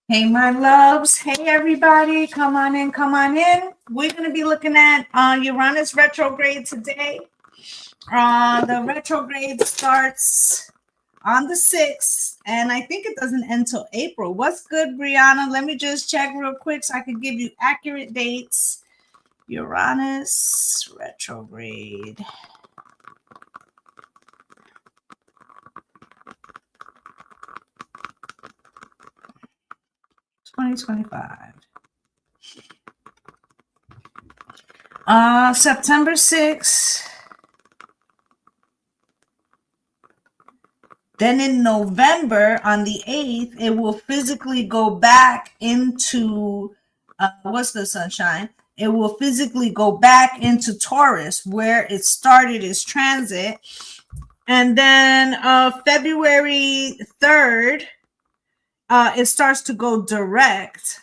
Hey, my loves. Hey, everybody. Come on in. Come on in. We're going to be looking at Uranus retrograde today. The retrograde starts on the 6th, and I think it doesn't end till April. What's good, Brianna? Let me just check real quick so I can give you accurate dates. Uranus retrograde. September 6th. Then in November, on the 8th, it will physically go back into, what's the sunshine? It will physically go back into Taurus, where it started its transit. And then February 3rd, it starts to go direct.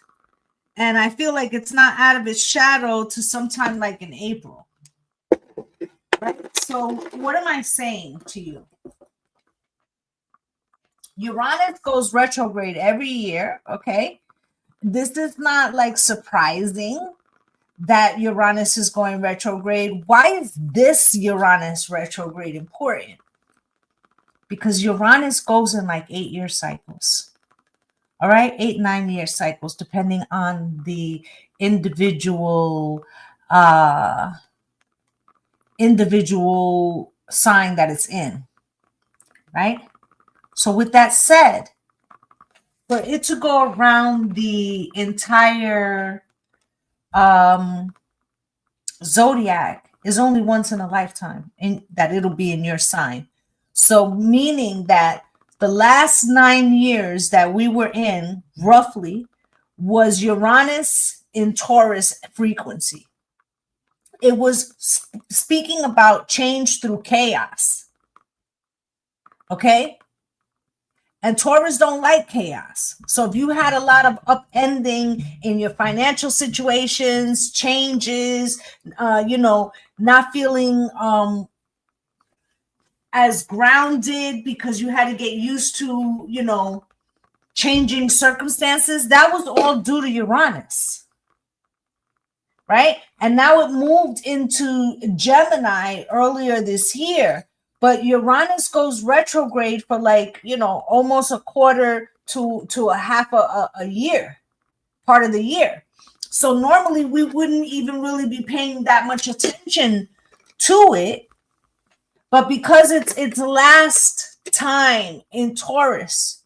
And I feel like it's not out of its shadow to sometime like in April. Right? So what am I saying to you? Uranus goes retrograde every year, okay? This is not like surprising that Uranus is going retrograde. Why is this Uranus retrograde important? Because Uranus goes in like 8-year cycles. All right, 8-9-year cycles, depending on the individual sign that it's in, right? So with that said, for it to go around the entire zodiac is only once in a lifetime, and that it'll be in your sign. So meaning that the last 9 years that we were in, roughly, was Uranus in Taurus frequency. It was speaking about change through chaos. Okay? And Taurus don't like chaos. So if you had a lot of upending in your financial situations, changes, not feeling as grounded because you had to get used to, changing circumstances, that was all due to Uranus, right? And now it moved into Gemini earlier this year, but Uranus goes retrograde for almost a quarter to a half a year, part of the year. So normally we wouldn't even really be paying that much attention to it. But because it's last time in Taurus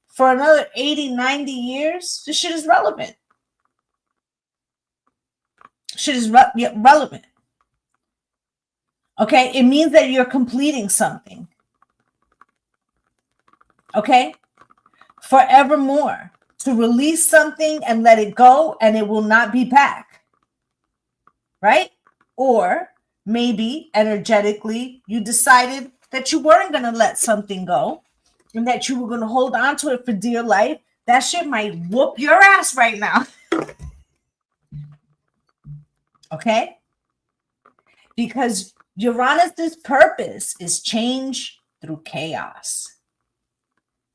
for another 80, 90 years, this shit is relevant. Shit is relevant. Okay? It means that you're completing something. Okay? Forevermore. To release something and let it go, and it will not be back. Right? Or maybe energetically you decided that you weren't going to let something go and that you were going to hold on to it for dear life. That shit might whoop your ass right now. Okay? Because Uranus's purpose is change through chaos.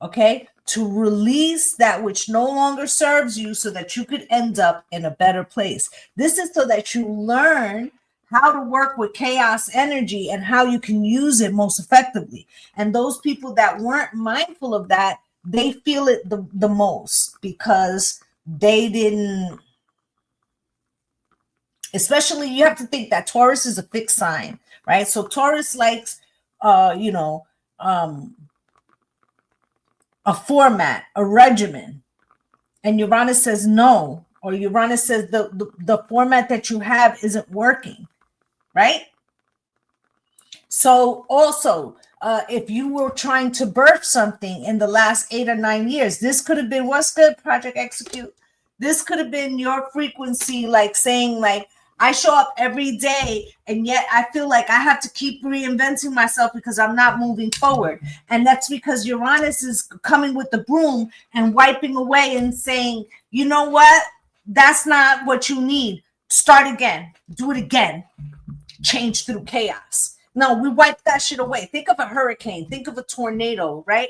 Okay? To release that which no longer serves you so that you could end up in a better place. This is so that you learn how to work with chaos energy and how you can use it most effectively. And those people that weren't mindful of that, they feel it the most because they didn't, especially you have to think that Taurus is a fixed sign, right? So Taurus likes, a format, a regimen. And Uranus says no, or Uranus says the format that you have isn't working. Right? So also, if you were trying to birth something in the last 8 or 9 years, this could have been, what's good, Project Execute? This could have been your frequency, like saying, like, I show up every day and yet I feel like I have to keep reinventing myself because I'm not moving forward. And that's because Uranus is coming with the broom and wiping away and saying, you know what? That's not what you need. Start again. Do it again. Change through chaos. No, we wipe that shit away. Think of a hurricane. Think of a tornado, right?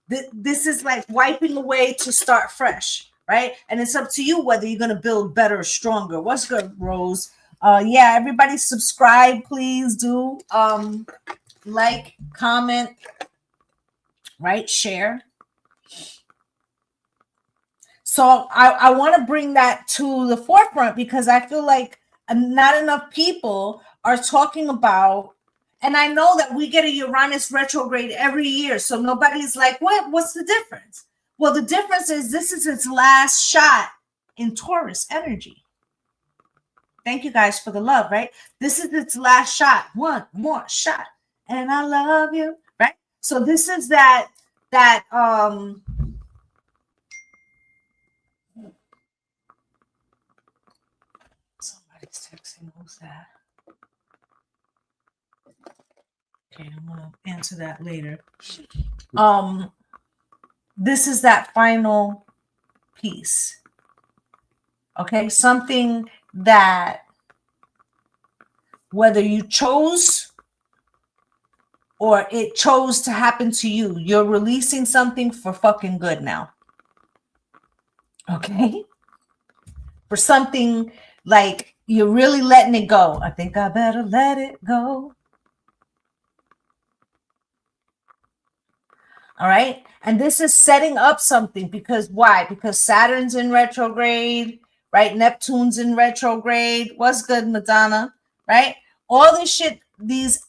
This is like wiping away to start fresh, right? And it's up to you whether you're going to build better or stronger. What's good, Rose? Yeah, everybody subscribe, please do. Like, comment, right? Share. So I want to bring that to the forefront because I feel like not enough people are talking about, and I know that we get a Uranus retrograde every year, so nobody's like, what's the difference? Well, the difference is this is its last shot in Taurus energy. Thank you guys for the love, right? This is its last shot. One more shot. And I love you, right? So this is that somebody's texting. Who's that? Okay, I'm gonna answer that later. This is that final piece. Okay, something that whether you chose or it chose to happen to you, you're releasing something for fucking good now. Okay? For something like you're really letting it go. I think I better let it go. All right. And this is setting up something because why? Because Saturn's in retrograde, right? Neptune's in retrograde. What's good, Madonna? Right? All this shit,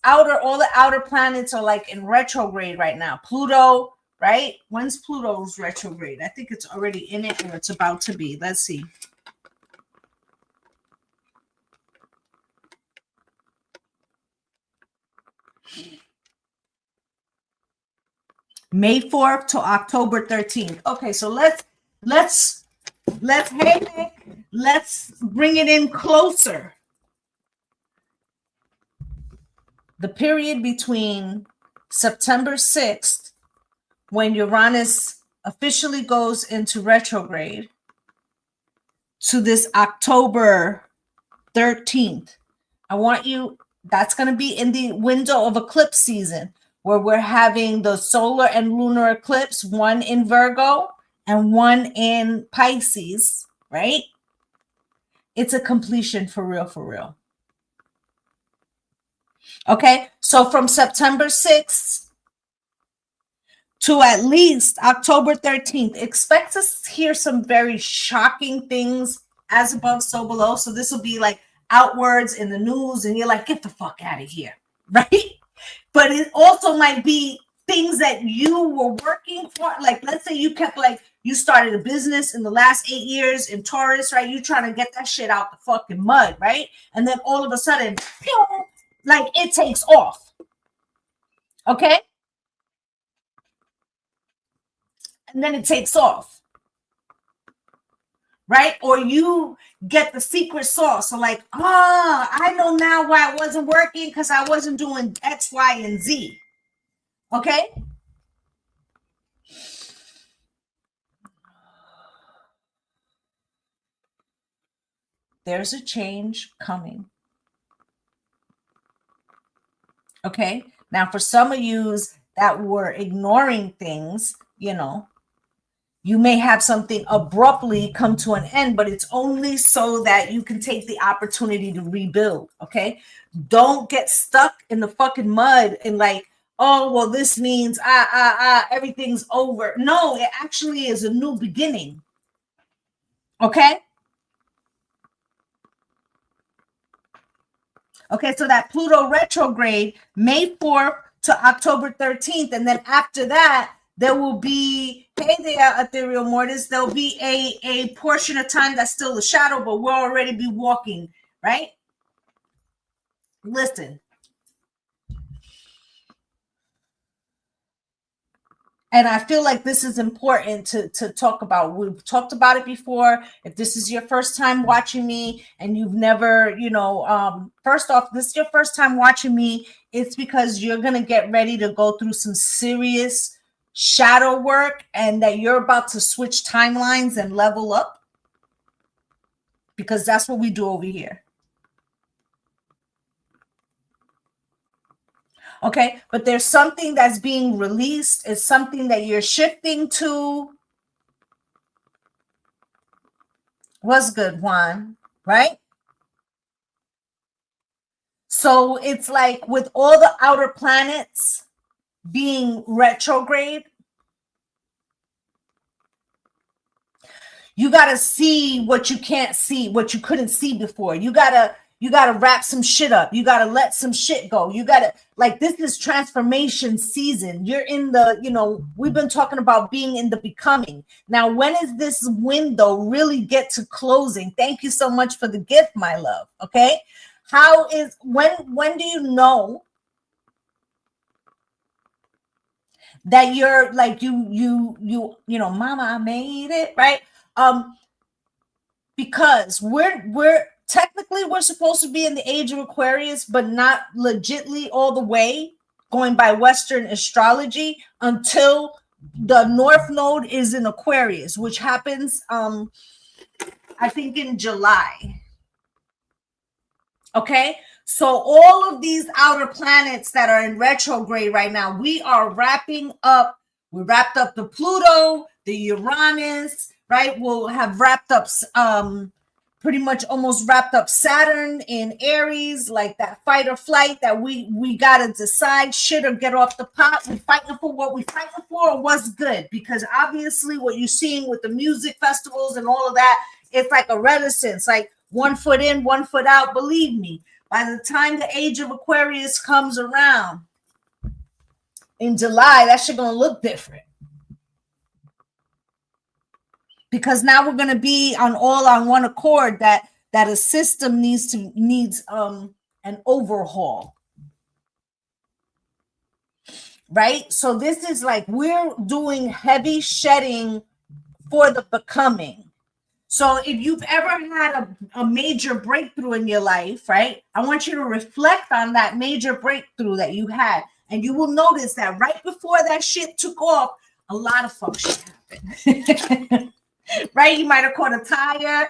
all the outer planets are like in retrograde right now. Pluto, right? When's Pluto's retrograde? I think it's already in it or it's about to be. Let's see. May 4th to October 13th. Okay, so let's hey Nick, let's bring it in closer. The period between September 6th, when Uranus officially goes into retrograde, to this October 13th. I want you, that's going to be in the window of eclipse season, where we're having the solar and lunar eclipse, one in Virgo and one in Pisces, right? It's a completion for real, for real. Okay, so from September 6th to at least October 13th, expect to hear some very shocking things, as above, so below. So this will be like outwards in the news, and you're like, get the fuck out of here, right? But it also might be things that you were working for. Like, let's say you kept, like, you started a business in the last 8 years in Taurus, right? You trying to get that shit out the fucking mud, right? And then all of a sudden, like, it takes off. Okay? And then it takes off. Right? Or you get the secret sauce. So like, I know now why it wasn't working, because I wasn't doing X, Y, and Z. Okay? There's a change coming. Okay? Now, for some of yous that were ignoring things, you know, you may have something abruptly come to an end, but it's only so that you can take the opportunity to rebuild, okay? Don't get stuck in the fucking mud and like, oh, well, this means everything's over. No, it actually is a new beginning, okay? Okay, so that Pluto retrograde, May 4th to October 13th, and then after that, there will be, hey there, Ethereal Mortis, there'll be a portion of time that's still a shadow, but we'll already be walking, right? Listen. And I feel like this is important to talk about. We've talked about it before. If this is your first time watching me and you've never, first off, this is your first time watching me, it's because you're going to get ready to go through some serious shadow work and that you're about to switch timelines and level up, because that's what we do over here. Okay, but there's something that's being released. It's something that you're shifting to. What's good, Juan? Right? So it's like with all the outer planets being retrograde, you got to see what you can't see, what you couldn't see before. You got to wrap some shit up. You got to let some shit go. You got to, like, this is transformation season. You're in the, we've been talking about being in the becoming. Now, when is this window really get to closing? Thank you so much for the gift, my love. Okay. When do you know that you're like, mama, I made it, right? Because we're technically we're supposed to be in the age of Aquarius, but not legitly all the way going by Western astrology until the North Node is in Aquarius, which happens, I think in July. Okay. So all of these outer planets that are in retrograde right now, we are wrapping up. We wrapped up the Pluto, the Uranus, right? We'll have wrapped up, pretty much almost wrapped up Saturn in Aries, like that fight or flight that we got to decide shit or get off the pot. We fighting for what we fighting for or what's good? Because obviously what you're seeing with the music festivals and all of that, it's like a reticence, like one foot in, one foot out. Believe me, by the time the age of Aquarius comes around in July, that shit gonna look different. Because now we're gonna be on one accord that a system needs an overhaul. Right? So this is like we're doing heavy shedding for the becoming. So if you've ever had a major breakthrough in your life, right? I want you to reflect on that major breakthrough that you had. And you will notice that right before that shit took off, a lot of fuck shit happened. Right? You might have caught a tire.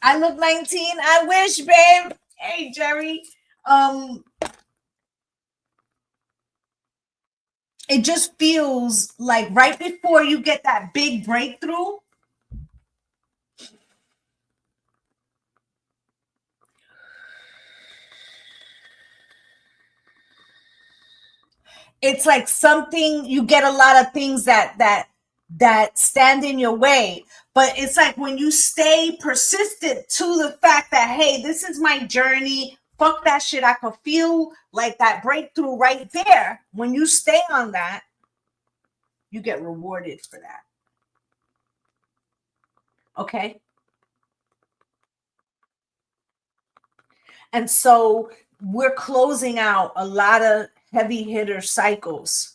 I look 19. I wish, babe. Hey, Jerry. It just feels like right before you get that big breakthrough, it's like something, you get a lot of things that stand in your way. But it's like when you stay persistent to the fact that, hey, this is my journey. Fuck that shit. I could feel like that breakthrough right there. When you stay on that, you get rewarded for that. Okay. And so we're closing out a lot of heavy hitter cycles.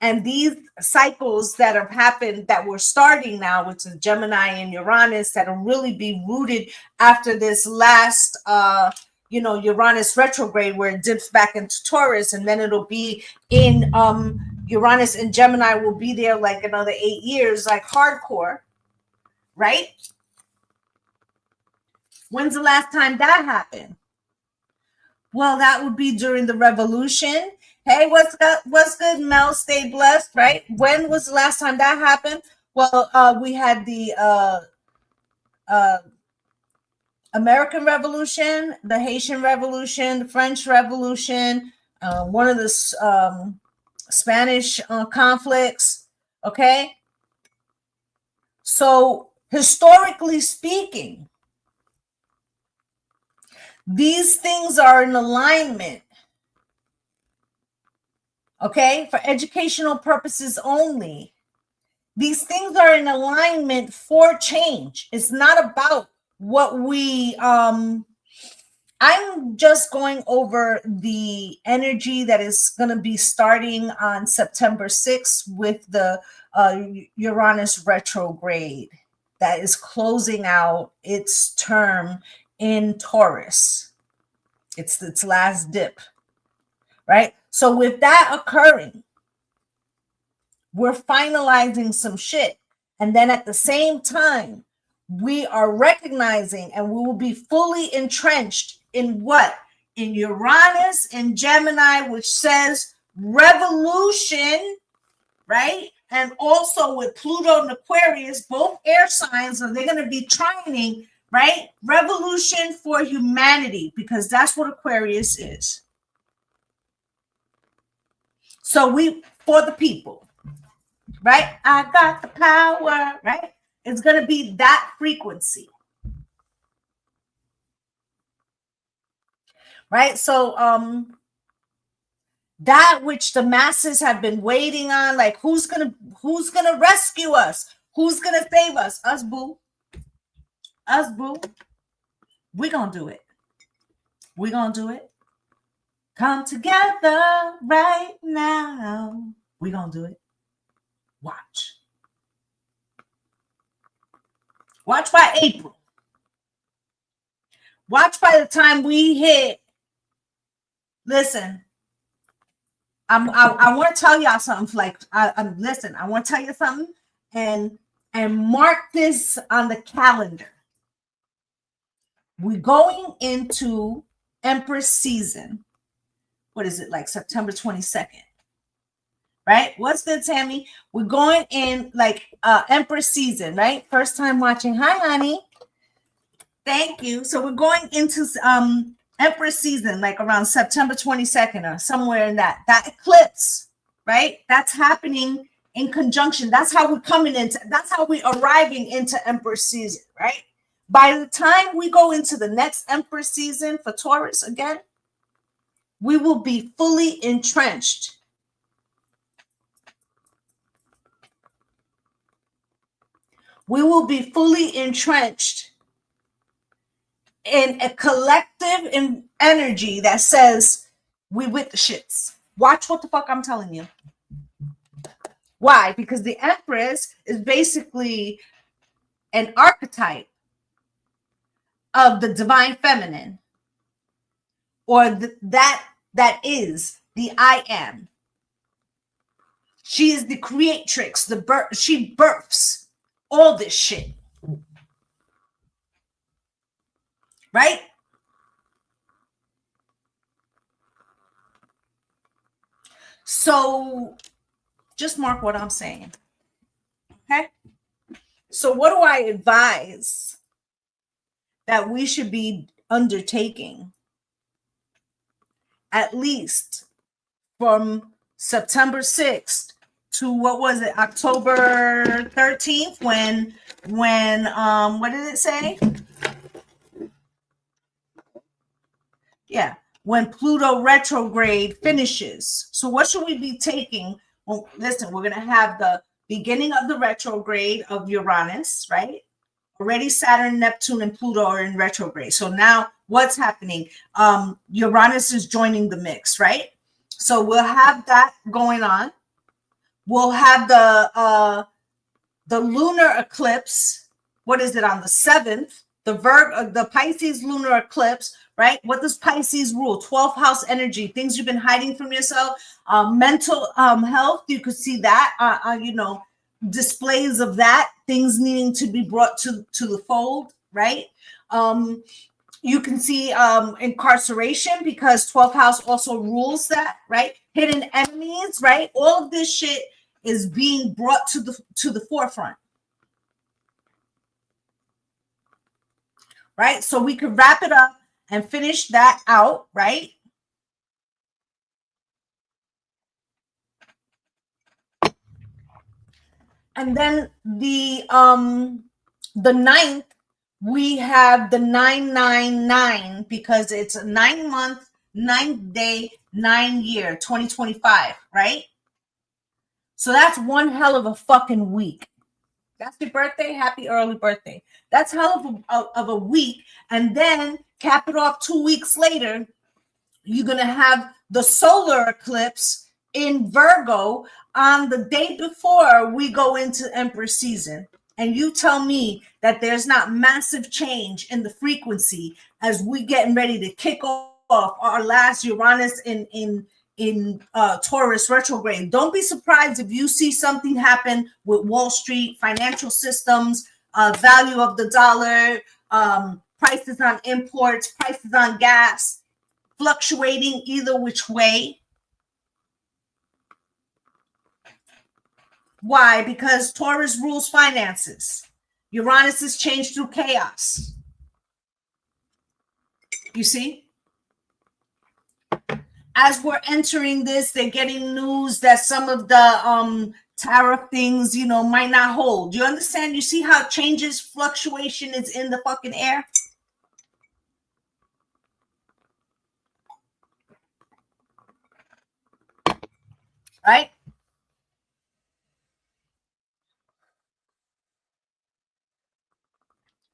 And these cycles that have happened that we're starting now, which is Gemini and Uranus, that'll really be rooted after this last, Uranus retrograde, where it dips back into Taurus, and then it'll be in Uranus and Gemini will be there like another 8 years, like hardcore, right? When's the last time that happened? Well, that would be during the revolution. Hey, what's good, Mel? Stay blessed, right? When was the last time that happened? Well, we had the American Revolution, the Haitian Revolution, the French Revolution, one of the Spanish conflicts, okay? So historically speaking, these things are in alignment, okay? For educational purposes only. These things are in alignment for change. It's not about what we I'm just going over the energy that is going to be starting on September 6th with the Uranus retrograde that is closing out its term in Taurus. It's its last dip, right? So with that occurring, we're finalizing some shit. And then at the same time, we are recognizing and we will be fully entrenched in what? In Uranus and Gemini, which says revolution, right? And also with Pluto and Aquarius, both air signs, and they're going to be trining, right? Revolution for humanity, because that's what Aquarius is. So for the people, right? I got the power, right? It's going to be that frequency. Right? So that which the masses have been waiting on, like who's gonna rescue us? Who's gonna save us? Us, boo. Us, boo. We're gonna do it. We're gonna do it. Come together right now. We're gonna do it. Watch. Watch by April. Watch by the time we hit. Listen, I want to tell y'all something. Like, listen, I want to tell you something, and mark this on the calendar. We're going into Empress season. What is it, like September 22nd? Right? What's good, Tammy? We're going in like Empress season, right? First time watching. Hi, honey. Thank you. So we're going into Empress season, like around September 22nd or somewhere in that eclipse, right? That's happening in conjunction. That's how we're that's how we're arriving into Empress season, right? By the time we go into the next Empress season for Taurus again, we will be fully entrenched. We will be fully entrenched in a collective energy that says we with the shits. Watch what the fuck I'm telling you. Why? Because the Empress is basically an archetype of the divine feminine, or that is the I am. She is the creatrix. She births all this shit. Right? So just mark what I'm saying. Okay? So what do I advise that we should be undertaking at least from September 6th to October 13th when what did it say? Yeah, when Pluto retrograde finishes. So what should we be taking? Well, listen, we're going to have the beginning of the retrograde of Uranus, right? Already Saturn, Neptune, and Pluto are in retrograde. So now what's happening? Uranus is joining the mix, right? So we'll have that going on. We'll have the lunar eclipse. What is it, on the 7th? The Pisces lunar eclipse, right? What does Pisces rule? 12th house energy, things you've been hiding from yourself, mental health. You could see that, displays of that, things needing to be brought to the fold, right? You can see incarceration, because 12th house also rules that, right? Hidden enemies, right? All of this shit is being brought to the forefront. Right? So we could wrap it up and finish that out, right? And then the 9th, we have the 999, because it's a 9-month, 9-day, 9-year, 2025, right? So that's one hell of a fucking week. That's your birthday. Happy early birthday. That's hell of a week. And then cap it off 2 weeks later, you're going to have the solar eclipse in Virgo on the day before we go into Empress season. And you tell me that there's not massive change in the frequency as we getting ready to kick off our last Uranus in Taurus retrograde. Don't be surprised if you see something happen with Wall Street, financial systems, value of the dollar, prices on imports, prices on gas, fluctuating either which way. Why? Because Taurus rules finances. Uranus is changed through chaos. You see? As we're entering this, they're getting news that some of the tariff things, might not hold. You understand? You see how changes, fluctuation is in the fucking air? Right?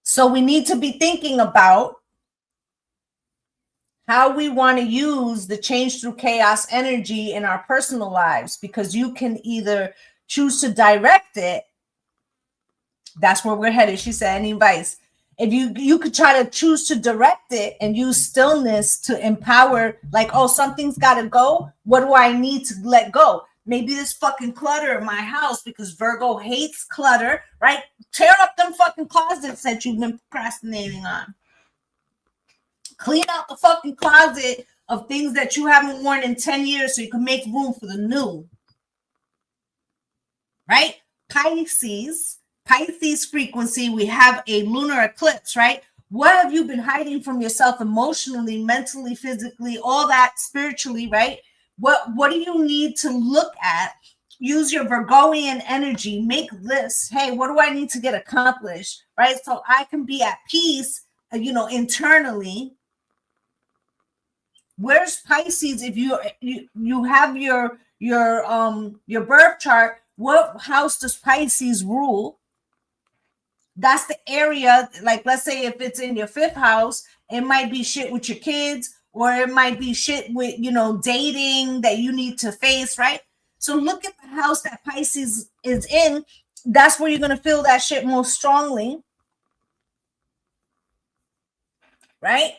So we need to be thinking about how we want to use the change through chaos energy in our personal lives, because you can either choose to direct it. That's where we're headed. She said, any advice? If you could try to choose to direct it and use stillness to empower, like, oh, something's got to go. What do I need to let go? Maybe this fucking clutter in my house, because Virgo hates clutter, right? Tear up them fucking closets that you've been procrastinating on. Clean out the fucking closet of things that you haven't worn in 10 years so you can make room for the new. Right? Pisces frequency, we have a lunar eclipse, right? What have you been hiding from yourself emotionally, mentally, physically, all that spiritually, right? What do you need to look at? Use your Virgoian energy, make lists. Hey, what do I need to get accomplished, right? So I can be at peace, internally. Where's Pisces? If you have your birth chart, what house does Pisces rule? That's the area. Like, let's say if it's in your 5th house, it might be shit with your kids, or it might be shit with dating that you need to face, right? So look at the house that Pisces is in. That's where you're gonna feel that shit most strongly, right?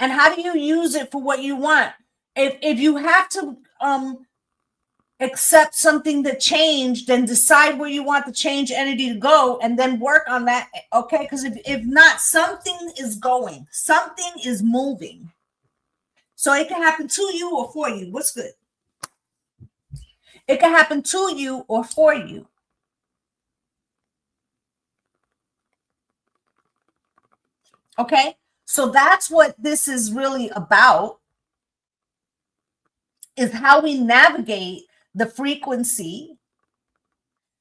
And how do you use it for what you want? If you have to accept something that changed, then decide where you want the change energy to go and then work on that, okay? Because if not, something is going, something is moving. So it can happen to you or for you. What's good? It can happen to you or for you. Okay? So that's what this is really about, is how we navigate the frequency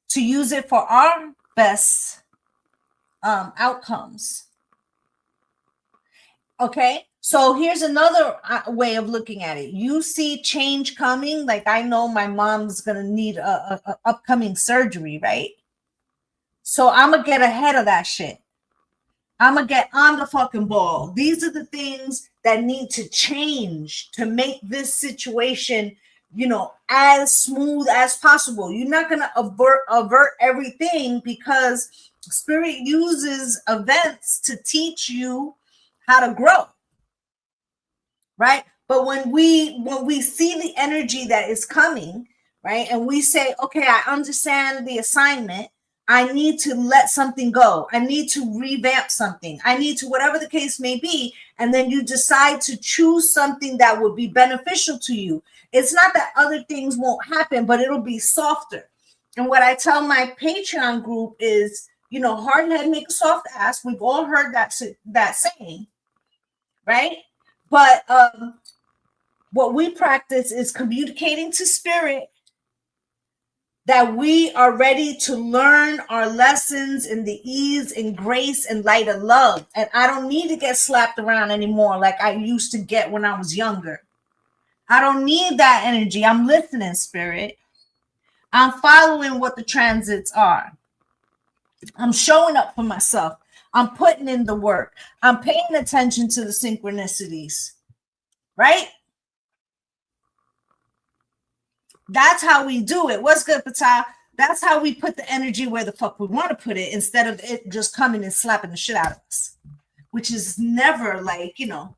to use it for our best outcomes. Okay, so here's another way of looking at it. You see change coming. Like, I know my mom's gonna need a upcoming surgery, right? So I'm gonna get ahead of that shit. I'm gonna get on the fucking ball. These are the things that need to change to make this situation, as smooth as possible. You're not gonna avert everything, because Spirit uses events to teach you how to grow, right? But when we see the energy that is coming, right, and we say, okay, I understand the assignment, I need to let something go, I need to revamp something, I need to, whatever the case may be, and then you decide to choose something that would be beneficial to you. It's not that other things won't happen, but it'll be softer. And what I tell my Patreon group is, hard head make a soft ass. We've all heard that saying, right? But what we practice is communicating to Spirit that we are ready to learn our lessons in the ease and grace and light of love. And I don't need to get slapped around anymore like I used to get when I was younger. I don't need that energy. I'm listening, Spirit. I'm following what the transits are. I'm showing up for myself. I'm putting in the work. I'm paying attention to the synchronicities, right? That's how we do it. What's good, Patal? That's how we put the energy where the fuck we want to put it instead of it just coming and slapping the shit out of us, which is never like, you know.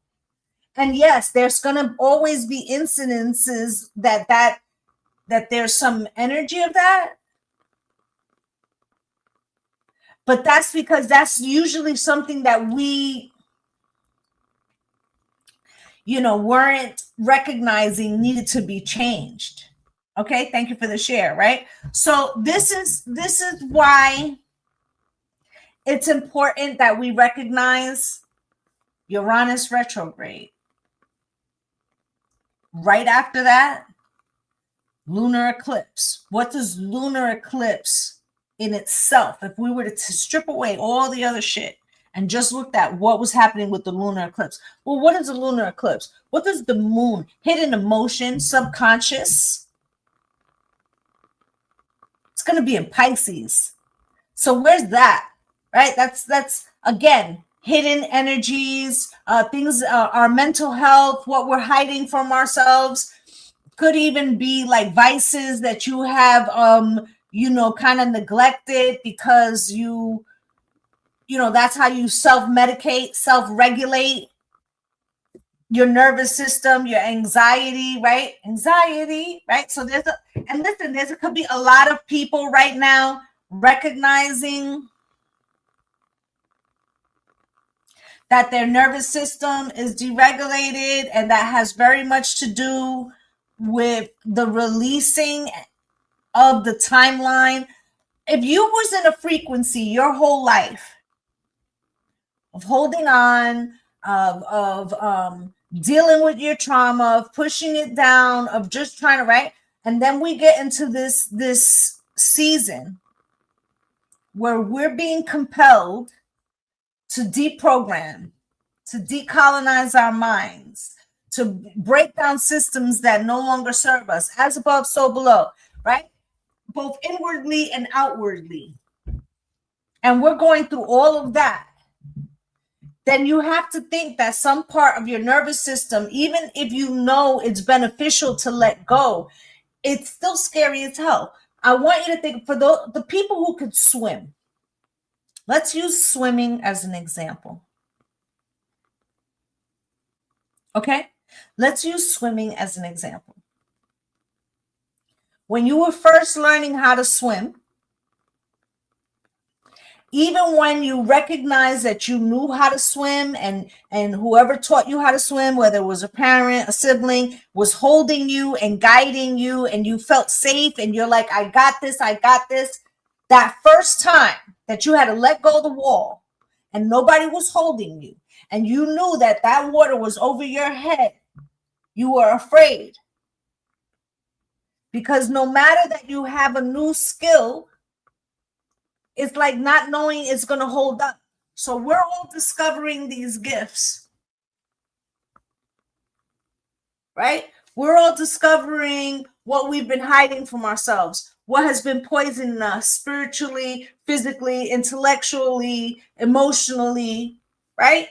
And yes, there's going to always be incidences that there's some energy of that. But that's because that's usually something that we, you know, weren't recognizing needed to be changed. Okay, thank you for the share, right? So this is why it's important that we recognize Uranus retrograde. Right after that, lunar eclipse. What does lunar eclipse in itself, if we were to strip away all the other shit and just looked at what was happening with the lunar eclipse? Well, what is a lunar eclipse? What does the moon, hidden emotion, subconscious? It's going to be in Pisces. So where's that? Right? That's again, hidden energies, things, our mental health, what we're hiding from ourselves. Could even be like vices that you have, you know, kind of neglected because you know, that's how you self-medicate, self-regulate your nervous system, your anxiety, right? Anxiety, right? So and listen, could be a lot of people right now recognizing that their nervous system is deregulated, and that has very much to do with the releasing of the timeline. If you was in a frequency your whole life of holding on, of dealing with your trauma, of pushing it down, of just trying to, right? And then we get into this season where we're being compelled to deprogram, to decolonize our minds, to break down systems that no longer serve us, as above, so below, right? Both inwardly and outwardly. And we're going through all of that. Then you have to think that some part of your nervous system, even if you know it's beneficial to let go, it's still scary as hell. I want you to think, for the people who could swim, let's use swimming as an example. Okay? Let's use swimming as an example. When you were first learning how to swim, even when you recognize that you knew how to swim, and whoever taught you how to swim, whether it was a parent, a sibling, was holding you and guiding you, and you felt safe, and you're like, I got this. That first time that you had to let go of the wall and nobody was holding you, and you knew that that water was over your head, you were afraid. Because no matter that you have a new skill, it's like not knowing it's going to hold up. So we're all discovering these gifts, right? We're all discovering what we've been hiding from ourselves, what has been poisoning us spiritually, physically, intellectually, emotionally, right?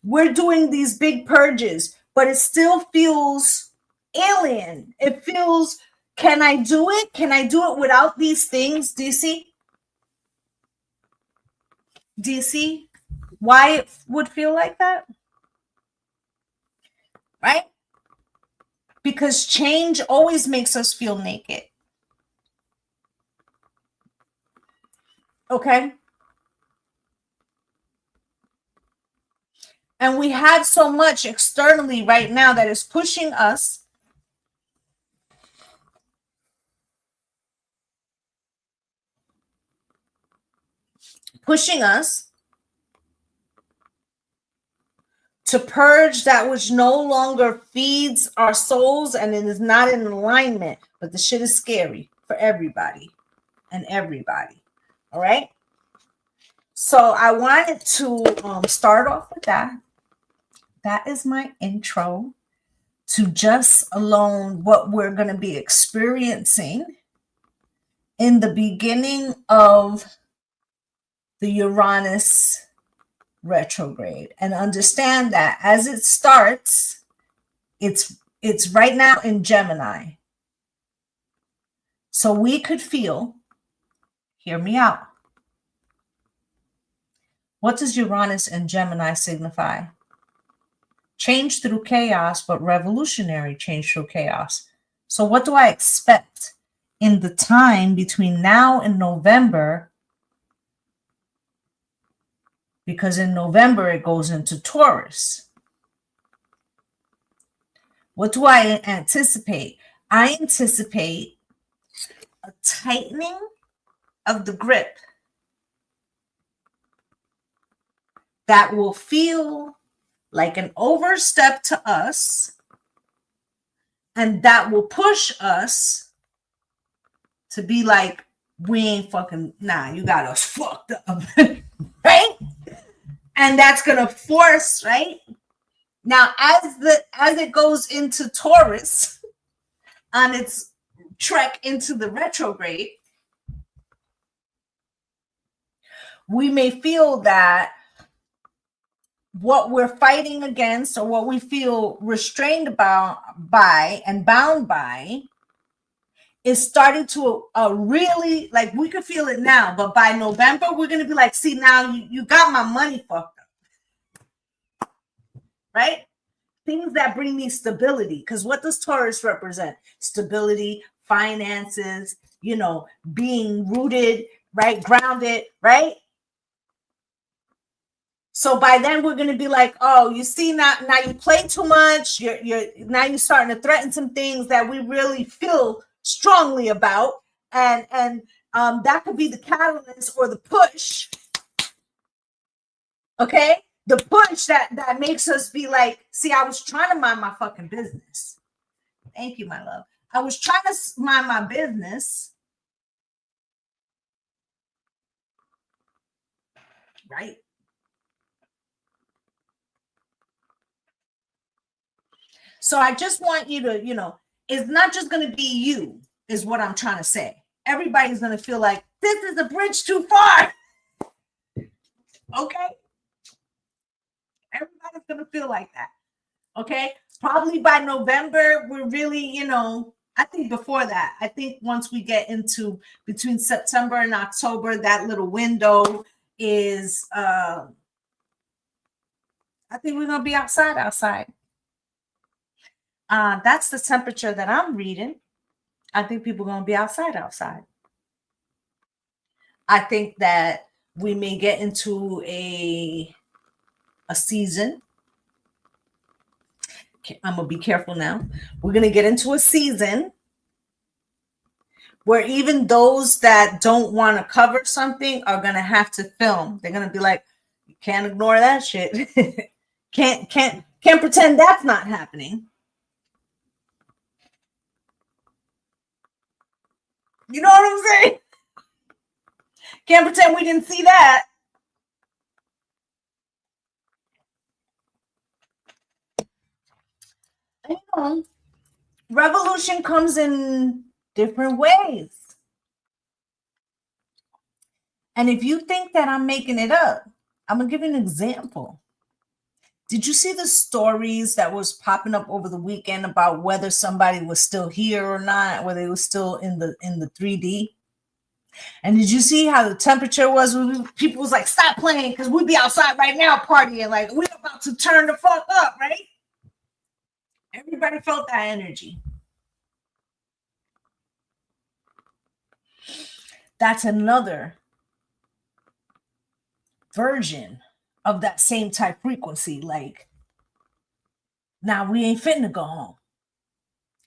We're doing these big purges, but it still feels alien. It feels, can I do it? Can I do it without these things? Do you see? Do you see why it would feel like that? Right? Because change always makes us feel naked. Okay? And we have so much externally right now that is pushing us to purge that which no longer feeds our souls and it is not in alignment. But the shit is scary for everybody and everybody. All right? So I wanted to start off with that. That is my intro to just alone what we're going to be experiencing in the beginning of the Uranus retrograde, and understand that as it starts, it's right now in Gemini. So we could feel, hear me out. What does Uranus and Gemini signify? Change through chaos, but revolutionary change through chaos. So what do I expect in the time between now and November? Because in November, it goes into Taurus. What do I anticipate? I anticipate a tightening of the grip that will feel like an overstep to us, and that will push us to be like, we ain't fucking, nah, you got us fucked up, right? And that's gonna force, right? Now, as it goes into Taurus on its trek into the retrograde, we may feel that what we're fighting against, or what we feel restrained by and bound by, is starting to really, like, we could feel it now, but by November, we're going to be like, see, now you got my money fucked up, right? Things that bring me stability. Because what does Taurus represent? Stability, finances, being rooted, right? Grounded, right? So by then we're going to be like, oh, you see, now you play too much. You're starting to threaten some things that we really feel strongly about, and that could be the catalyst or the push. Okay, the push that makes us be like, see, I was trying to mind my fucking business. Thank you, my love. I was trying to mind my business, right? So I just want you to, it's not just going to be you, is what I'm trying to say. Everybody's going to feel like this is a bridge too far. Okay? Everybody's going to feel like that. Okay? Probably by November, we're really, I think before that, I think once we get into between September and October, that little window is, I think we're going to be outside. That's the temperature that I'm reading. I think people are going to be outside. I think that we may get into a season. I'm going to be careful now. We're going to get into a season where even those that don't want to cover something are going to have to film. They're going to be like, you can't ignore that shit. can't pretend that's not happening. You know what I'm saying? Can't pretend we didn't see that. Revolution comes in different ways. And if you think that I'm making it up, I'm going to give you an example. Did you see the stories that was popping up over the weekend about whether somebody was still here or not, whether they was still in the 3D? And did you see how the temperature was? People was like, stop playing, because we'd be outside right now partying, like we're about to turn the fuck up, right? Everybody felt that energy. That's another version of that same type frequency. Like, now we ain't fitting to go home.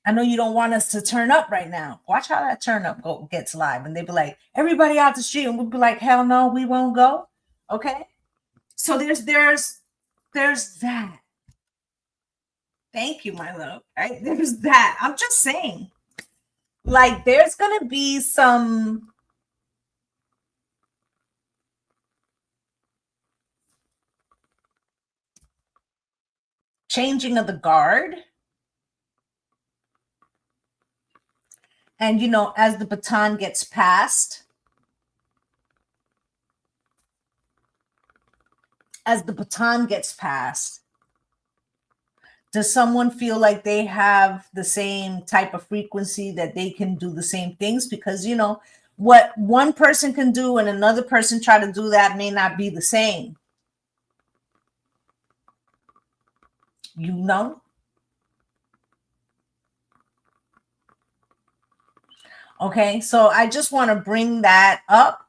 I know you don't want us to turn up right now. Watch how that turn up gets live. And they'd be like, everybody out the street. And we'd be like, hell no, we won't go. Okay. So there's that. Thank you, my love. Right? There's that. I'm just saying, like, there's going to be some changing of the guard. And, as the baton gets passed, as the baton gets passed, does someone feel like they have the same type of frequency that they can do the same things? Because, you know, what one person can do and another person try to do that may not be the same. You know? Okay, so I just want to bring that up.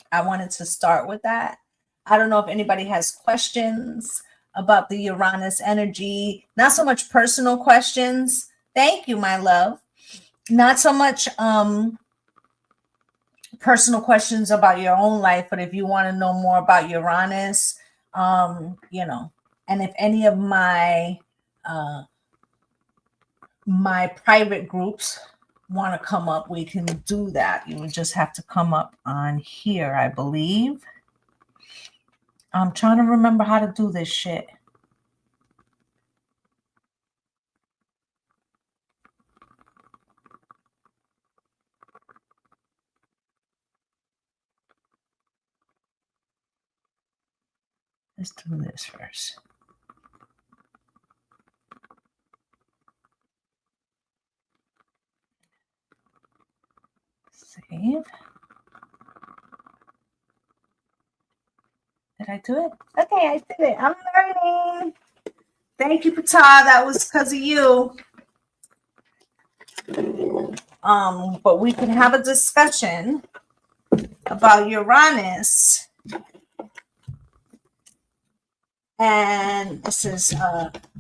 I wanted to start with that. I don't know if anybody has questions about the Uranus energy. Not so much personal questions. Thank you, my love. Not so much personal questions about your own life, but if you want to know more about Uranus, you know, and if any of my my private groups want to come up, we can do that. You would just have to come up on here, I believe. I'm trying to remember how to do this shit. Let's do this first. Save. Did I do it? Okay, I did it. I'm learning. Thank you, Pata. That was because of you. But we can have a discussion about Uranus. And this is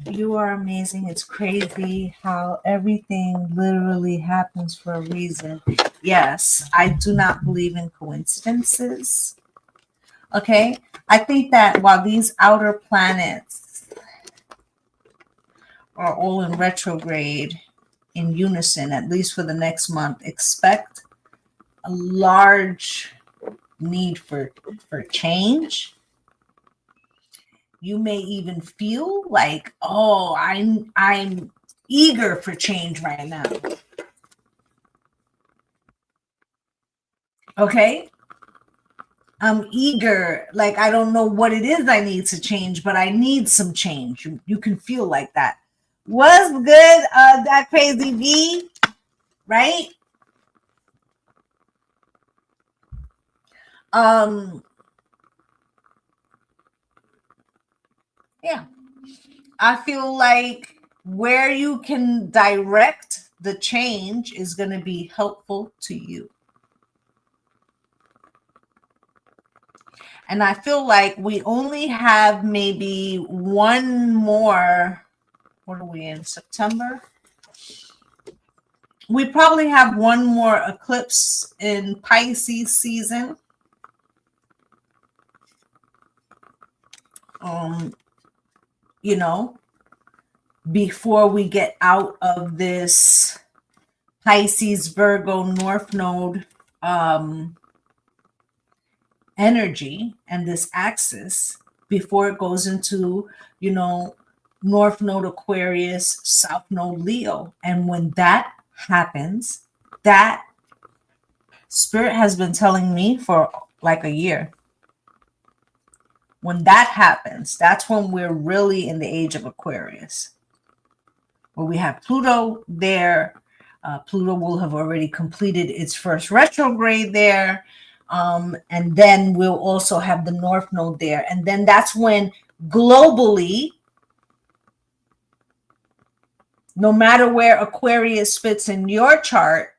you are amazing. It's crazy how everything literally happens for a reason. Yes, I do not believe in coincidences. Okay, I think that while these outer planets are all in retrograde in unison, at least for the next month, expect a large need for change. You may even feel like, oh, I'm eager for change right now. Okay, I'm eager, like I don't know what it is I need to change, but I need some change. You can feel like that. What's good, that crazy V, right? Yeah, I feel like where you can direct the change is going to be helpful to you. And I feel like we only have maybe one more. What are we in? September? We probably have one more eclipse in Pisces season. You know, before we get out of this Pisces Virgo North Node energy and this axis, before it goes into, you know, North Node Aquarius, South Node Leo. And when that happens, that Spirit has been telling me for like a year. When that happens, that's when we're really in the age of Aquarius, where we have Pluto there. Pluto will have already completed its first retrograde there. And then we'll also have the North Node there. And then that's when globally, no matter where Aquarius fits in your chart,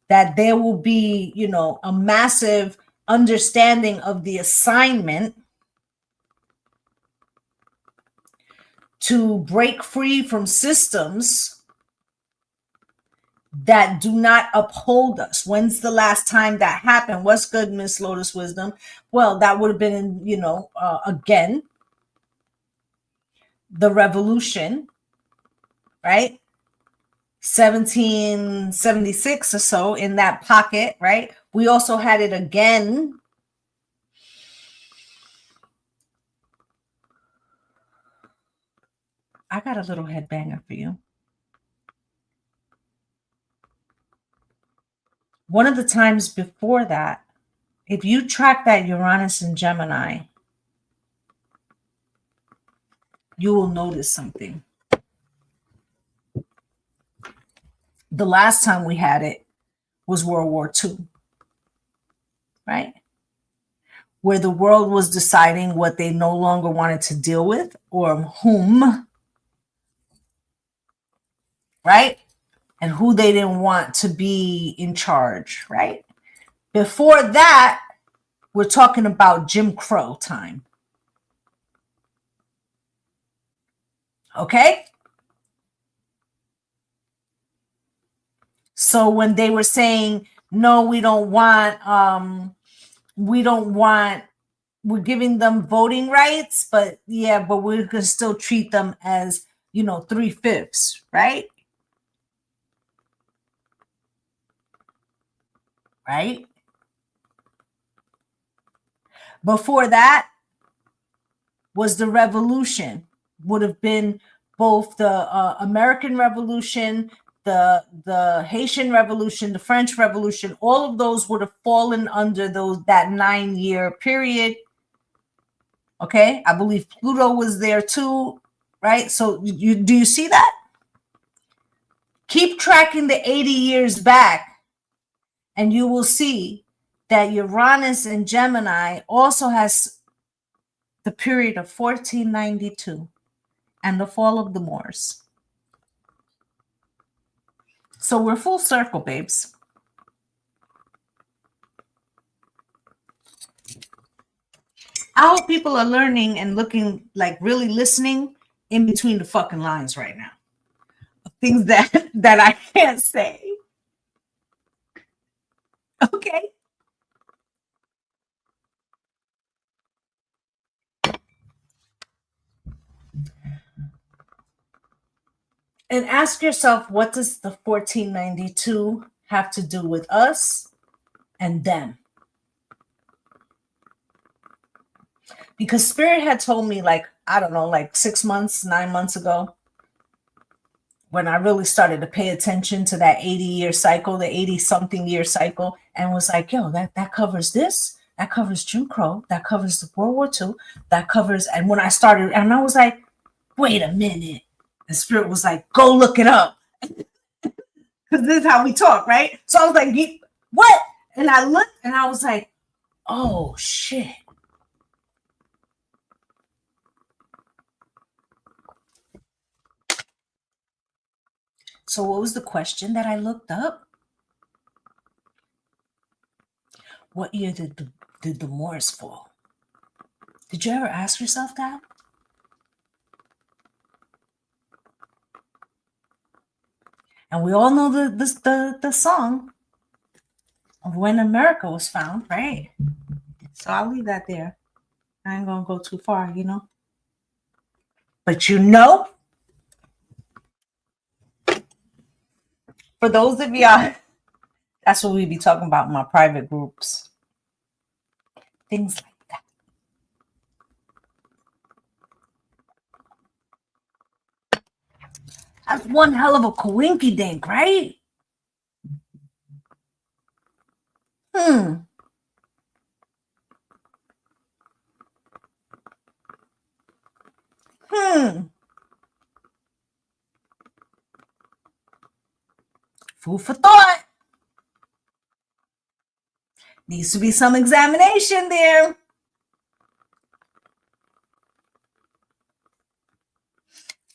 that there will be, you know, a massive understanding of the assignment to break free from systems that do not uphold us. When's the last time that happened? What's good, Miss Lotus Wisdom? Well, that would have been in, you know, again, the revolution, right? 1776 or so, in that pocket, right? We also had it again. I got a little headbanger for you. one of the times before that, if you track that Uranus and Gemini, you will notice something. The last time we had it was World War II, right? Where the world was deciding what they no longer wanted to deal with or whom, right? And who they didn't want to be in charge, right? Before that, we're talking about Jim Crow time. Okay? So when they were saying, no, we don't want, we're giving them voting rights, but yeah, but we're going to still treat them as, 3/5, right? Right? Before that was the revolution, would have been both the American Revolution, the Haitian Revolution, the French Revolution. All of those would have fallen under that 9-year period. Okay, I believe Pluto was there too, right? So do you see that? Keep tracking the 80 years back, and you will see that Uranus and Gemini also has the period of 1492 and the fall of the Moors. So we're full circle, babes. I hope people are learning and looking, like really listening in between the fucking lines right now. Things that I can't say. Okay. And ask yourself, what does the 1492 have to do with us and them? Because Spirit had told me, like, I don't know, like 6 months, 9 months ago, when I really started to pay attention to that 80-year cycle, the 80-something year cycle, and was like, yo, that covers this, that covers Jim Crow, that covers the World War II, that covers, and when I started, and I was like, wait a minute. And Spirit was like, go look it up. Because this is how we talk, right? So I was like, what? And I looked and I was like, oh, shit. So what was the question that I looked up? What year did the Moors fall? Did you ever ask yourself that? And we all know the song of When America Was Found, right? So I'll leave that there. I ain't gonna go too far, But for those of y'all, that's what we be talking about in my private groups. Things like that. That's one hell of a coinky dink, right? Hmm. Food for thought. Needs to be some examination there.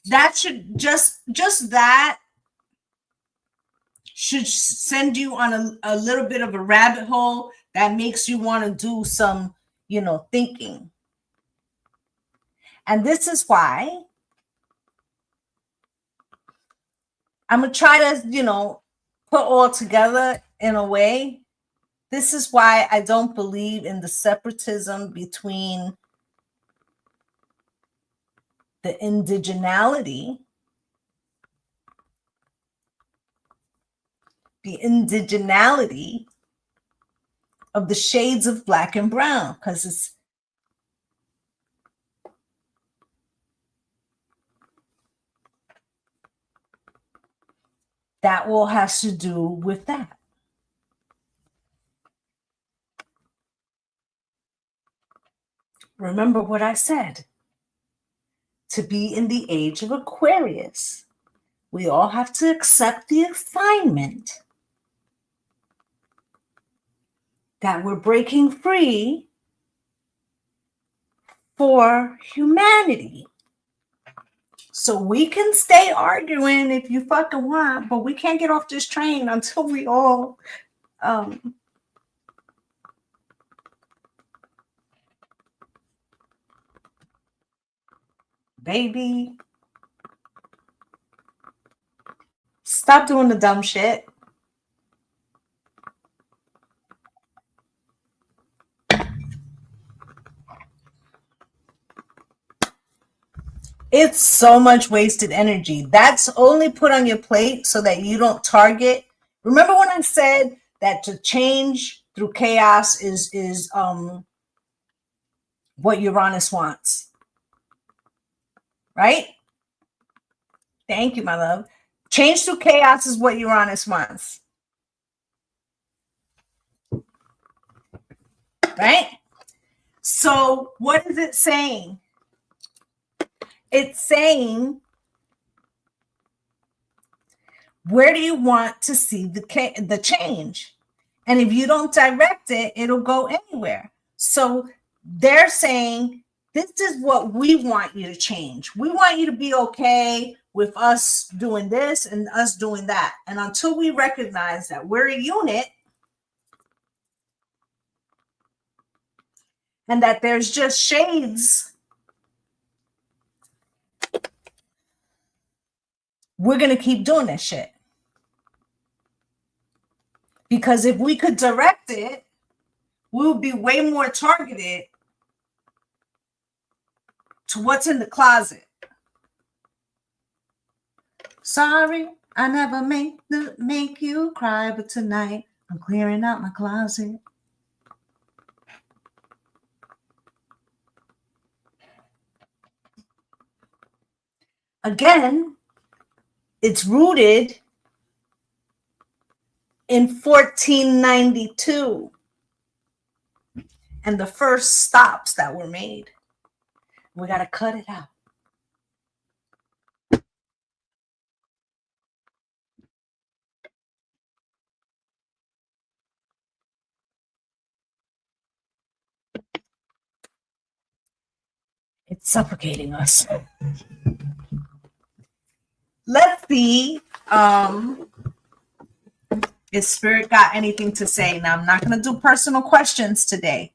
That should just that should send you on a little bit of a rabbit hole that makes you want to do some, thinking. And this is why I'm going to try to, put all together in a way. This is why I don't believe in the separatism between the indigeneity of the shades of black and brown, because that all has to do with that. remember what I said. To be in the age of Aquarius, we all have to accept the assignment that we're breaking free for humanity. So we can stay arguing if you fucking want, but we can't get off this train until we all baby, stop doing the dumb shit. It's so much wasted energy. That's only put on your plate so that you don't target. Remember when I said that to change through chaos is what Uranus wants, right? Thank you, my love. Change through chaos is what Uranus wants, right? So what is it saying? It's saying, where do you want to see the change? And if you don't direct it, it'll go anywhere. So they're saying, this is what we want you to change. We want you to be okay with us doing this and us doing that. And until we recognize that we're a unit and that there's just shades, we're going to keep doing this shit. Because if we could direct it, we would be way more targeted to what's in the closet. Sorry, I never make you cry, but tonight I'm clearing out my closet. Again, it's rooted in 1492 and the first stops that were made. We got to cut it out. It's suffocating us. Let's see if Spirit got anything to say. Now, I'm not going to do personal questions today.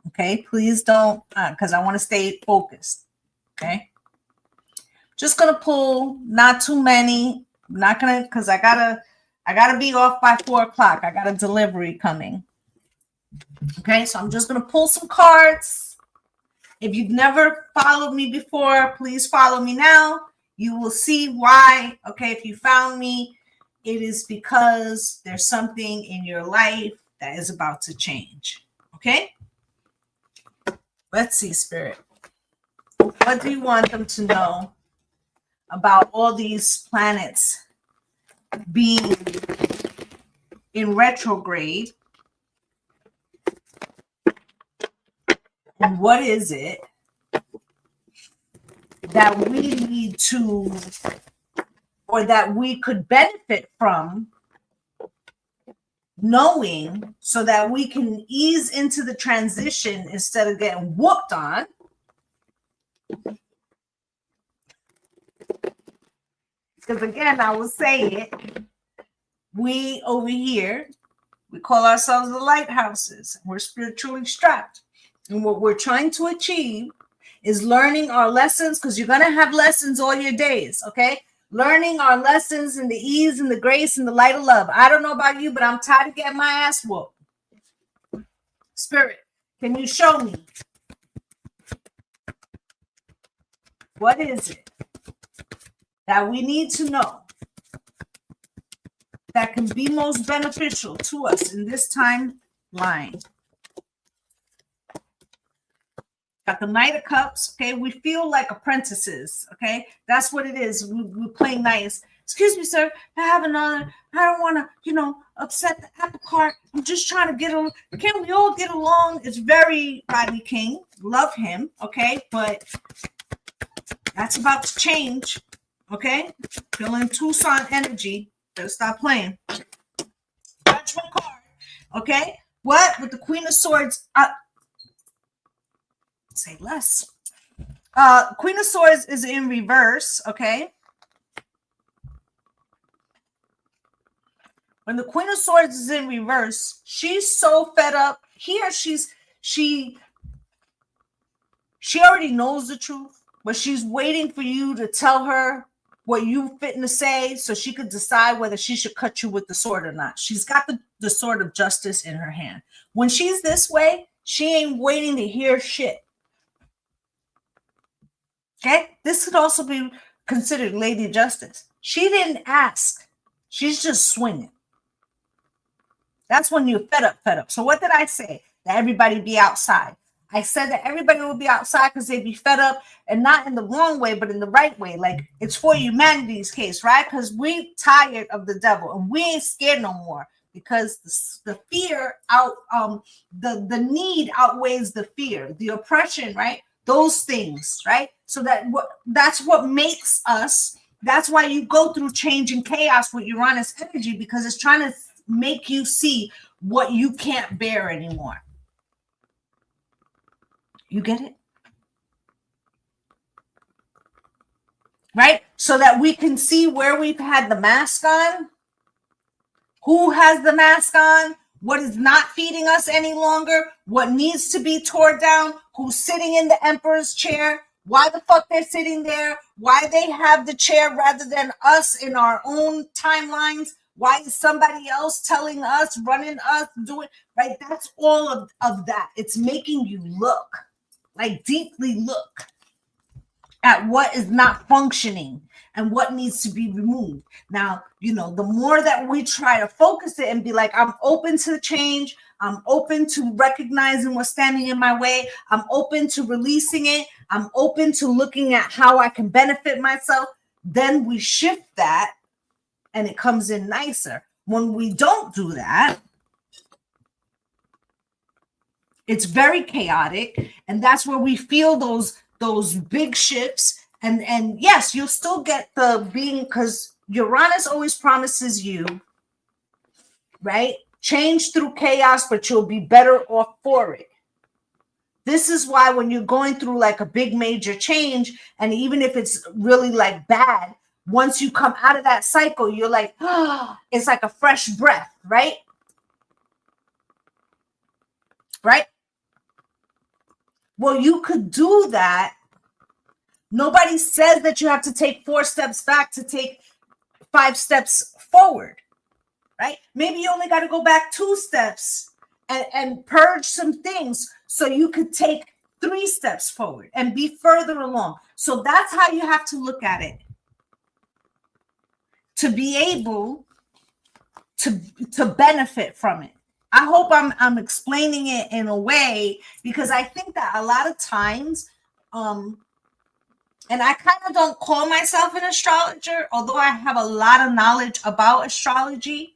Okay, please don't, because I want to stay focused. Okay, just going to pull not too many. I'm not going to, because I gotta be off by 4 o'clock. I got a delivery coming. Okay, so I'm just going to pull some cards. If you've never followed me before, please follow me now. You will see why. Okay, if you found me, it is because there's something in your life that is about to change. Okay? Let's see, Spirit. What do you want them to know about all these planets being in retrograde? And what is it that we need to, or that we could benefit from knowing so that we can ease into the transition instead of getting whooped on? Because again, I will say it, we over here, we call ourselves the lighthouses. We're spiritually strapped. And what we're trying to achieve is learning our lessons, because you're going to have lessons all your days, okay? Learning our lessons in the ease and the grace and the light of love. I don't know about you, but I'm tired of getting my ass whooped. Spirit, can you show me? What is it that we need to know that can be most beneficial to us in this timeline? Got the Knight of Cups, okay? We feel like apprentices, okay? That's what it is. We play nice. excuse me, sir, I have another. I don't want to, upset the apple cart. I'm just trying to get along. Can we all get along? It's very Rodney King. Love him, okay? But that's about to change, okay? Feeling Tucson energy. Better stop playing. Judgment card, okay? What? With the Queen of Swords, say less. Queen of Swords is in reverse, okay? When the Queen of Swords is in reverse, she's so fed up. Here, she already knows the truth, but she's waiting for you to tell her what you fitting to say so she could decide whether she should cut you with the sword or not. She's got the sword of justice in her hand. When she's this way, she ain't waiting to hear shit. Okay? This could also be considered Lady Justice. She didn't ask. She's just swinging. That's when you're fed up. So what did I say? That everybody be outside. I said that everybody will be outside because they'd be fed up, and not in the wrong way, but in the right way. Like, it's for humanity's case, right? Because we tired of the devil and we ain't scared no more, because the fear the need outweighs the fear, the oppression, right? Those things, right? So that's what makes us. That's why you go through change and chaos with Uranus energy, because it's trying to make you see what you can't bear anymore. You get it? Right? So that we can see where we've had the mask on, who has the mask on, what is not feeding us any longer, what needs to be torn down, who's sitting in the emperor's chair, why the fuck they're sitting there, why they have the chair rather than us in our own timelines, why is somebody else telling us, running us, doing, right? That's all of that. It's making you look, like deeply look at what is not functioning and what needs to be removed. Now, the more that we try to focus it and be like, I'm open to change, I'm open to recognizing what's standing in my way, I'm open to releasing it, I'm open to looking at how I can benefit myself, then we shift that and it comes in nicer. When we don't do that, it's very chaotic, and that's where we feel those big shifts. And yes, you'll still get the being, because Uranus always promises you, right, change through chaos, but you'll be better off for it. This is why when you're going through like a big major change, and even if it's really like bad, once you come out of that cycle, you're like, it's like a fresh breath, right? Right? Well, you could do that. Nobody says that you have to take 4 steps back to take 5 steps forward, right? Maybe you only got to go back 2 steps and purge some things so you could take 3 steps forward and be further along. So that's how you have to look at it, to be able to benefit from it. I hope I'm explaining it in a way, because I think that a lot of times, and I kind of don't call myself an astrologer, although I have a lot of knowledge about astrology,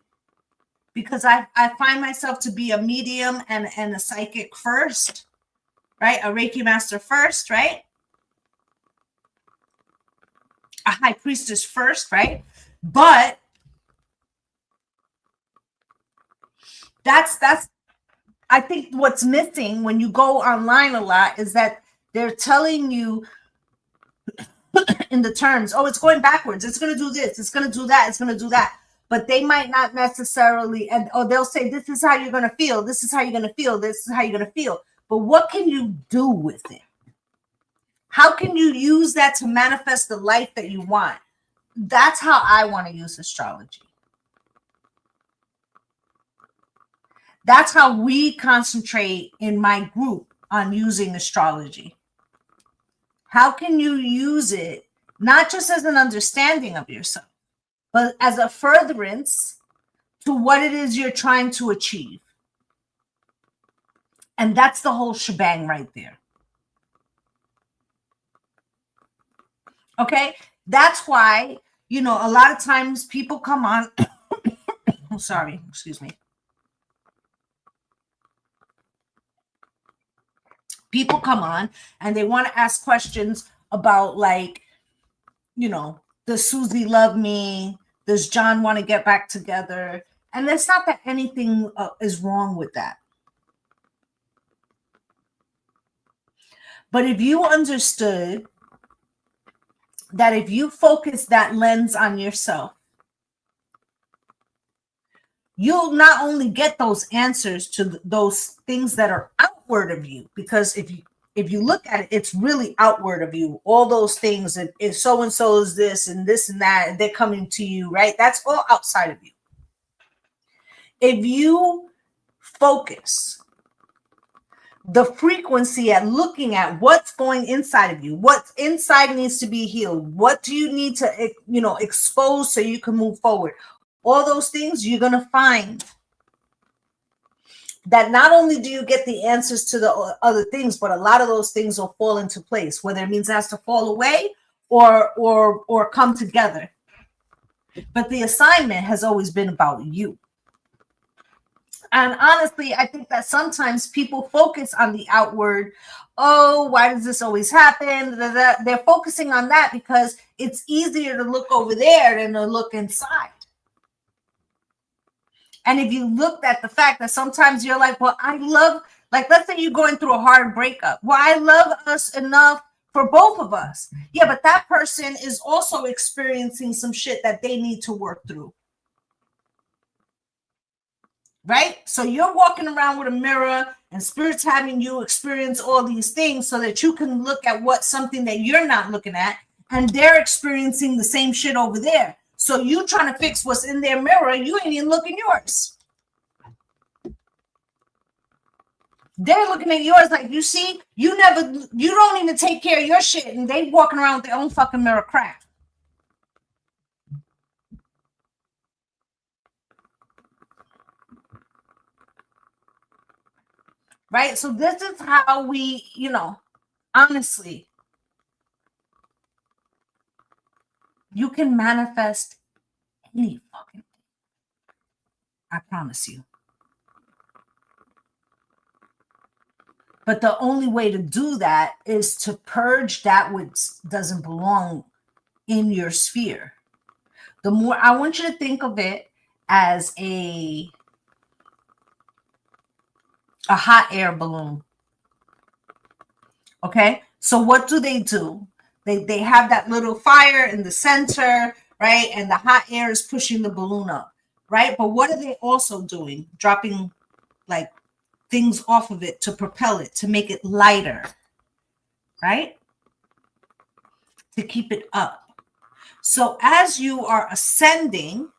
because I find myself to be a medium and a psychic first, right? A Reiki master first, right? A high priestess first, right? But that's I think what's missing when you go online a lot is that they're telling you in the terms, oh, it's going backwards, it's going to do this, it's going to do that, it's going to do that. But they might not necessarily, they'll say, this is how you're going to feel, this is how you're going to feel, this is how you're going to feel. But what can you do with it? How can you use that to manifest the life that you want? That's how I want to use astrology. That's how we concentrate in my group on using astrology. How can you use it not just as an understanding of yourself, but as a furtherance to what it is you're trying to achieve? And that's the whole shebang right there. Okay? That's why you know, a lot of times people come on. Oh, sorry, excuse me. People come on and they want to ask questions about, like, you know, does Susie love me? Does John want to get back together? And it's not that anything is wrong with that. But if you understood that if you focus that lens on yourself, you'll not only get those answers to those things that are outward of you, because if you look at it, it's really outward of you. All those things, if so and so is this and that, and they're coming to you, right? That's all outside of you. If you focus the frequency at looking at what's going inside of you, what's inside needs to be healed, what do you need to, you know, expose so you can move forward, all those things, you're going to find that not only do you get the answers to the other things, but a lot of those things will fall into place, whether it means it has to fall away or come together. But the assignment has always been about you. And honestly, I think that sometimes people focus on the outward. Oh, why does this always happen? They're focusing on that because it's easier to look over there than to look inside. And if you looked at the fact that sometimes you're like, well, I love, like, let's say you're going through a hard breakup. Well, I love us enough for both of us. Yeah, but that person is also experiencing some shit that they need to work through. Right? So you're walking around with a mirror and Spirit's having you experience all these things so that you can look at what something that you're not looking at, and they're experiencing the same shit over there. So you trying to fix what's in their mirror, you ain't even looking yours. They're looking at yours like, you see, you don't even take care of your shit, and they walking around with their own fucking mirror cracked. Right? So this is how we, you know, honestly, you can manifest any fucking thing. I promise you. But the only way to do that is to purge that which doesn't belong in your sphere. The more, I want you to think of it as a hot air balloon. Okay? So what do? They have that little fire in the center, right? And the hot air is pushing the balloon up, right? But what are they also doing? Dropping like things off of it to propel it, to make it lighter, right? To keep it up. So as you are ascending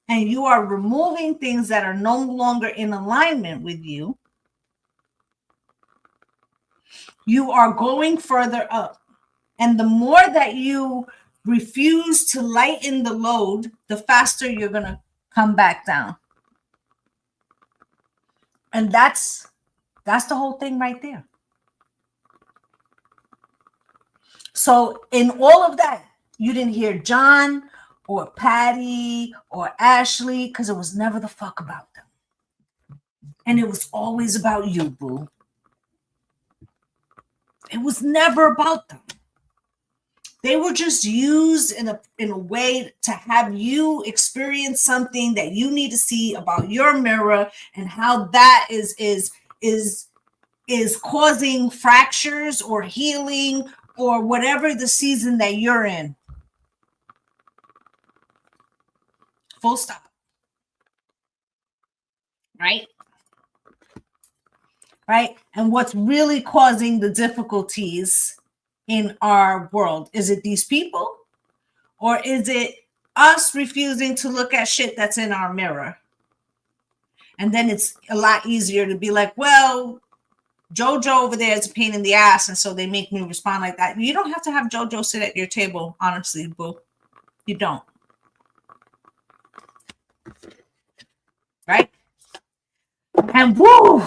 and you are removing things that are no longer in alignment with you, you are going further up. And the more that you refuse to lighten the load, the faster you're going to come back down. And that's the whole thing right there. So in all of that, you didn't hear John or Patty or Ashley, because it was never the fuck about them. And it was always about you, boo. It was never about them. They were just used in a way to have you experience something that you need to see about your mirror and how that is causing fractures or healing or whatever the season that you're in. Full stop. Right? Right? And what's really causing the difficulties in our world? Is it these people? Or is it us refusing to look at shit that's in our mirror? And then it's a lot easier to be like, well, JoJo over there is a pain in the ass, and so they make me respond like that. You don't have to have JoJo sit at your table, honestly, boo. You don't. Right? And woo!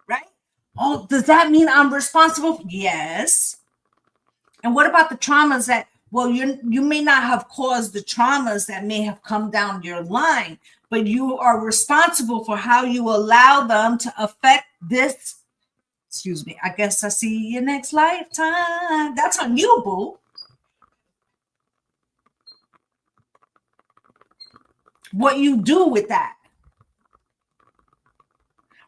Right? Oh, does that mean I'm responsible? Yes. And what about the traumas that Well, you may not have caused the traumas that may have come down your line, but you are responsible for how you allow them to affect this. Excuse me. I guess I see you next lifetime. That's on you, boo. What you do with that,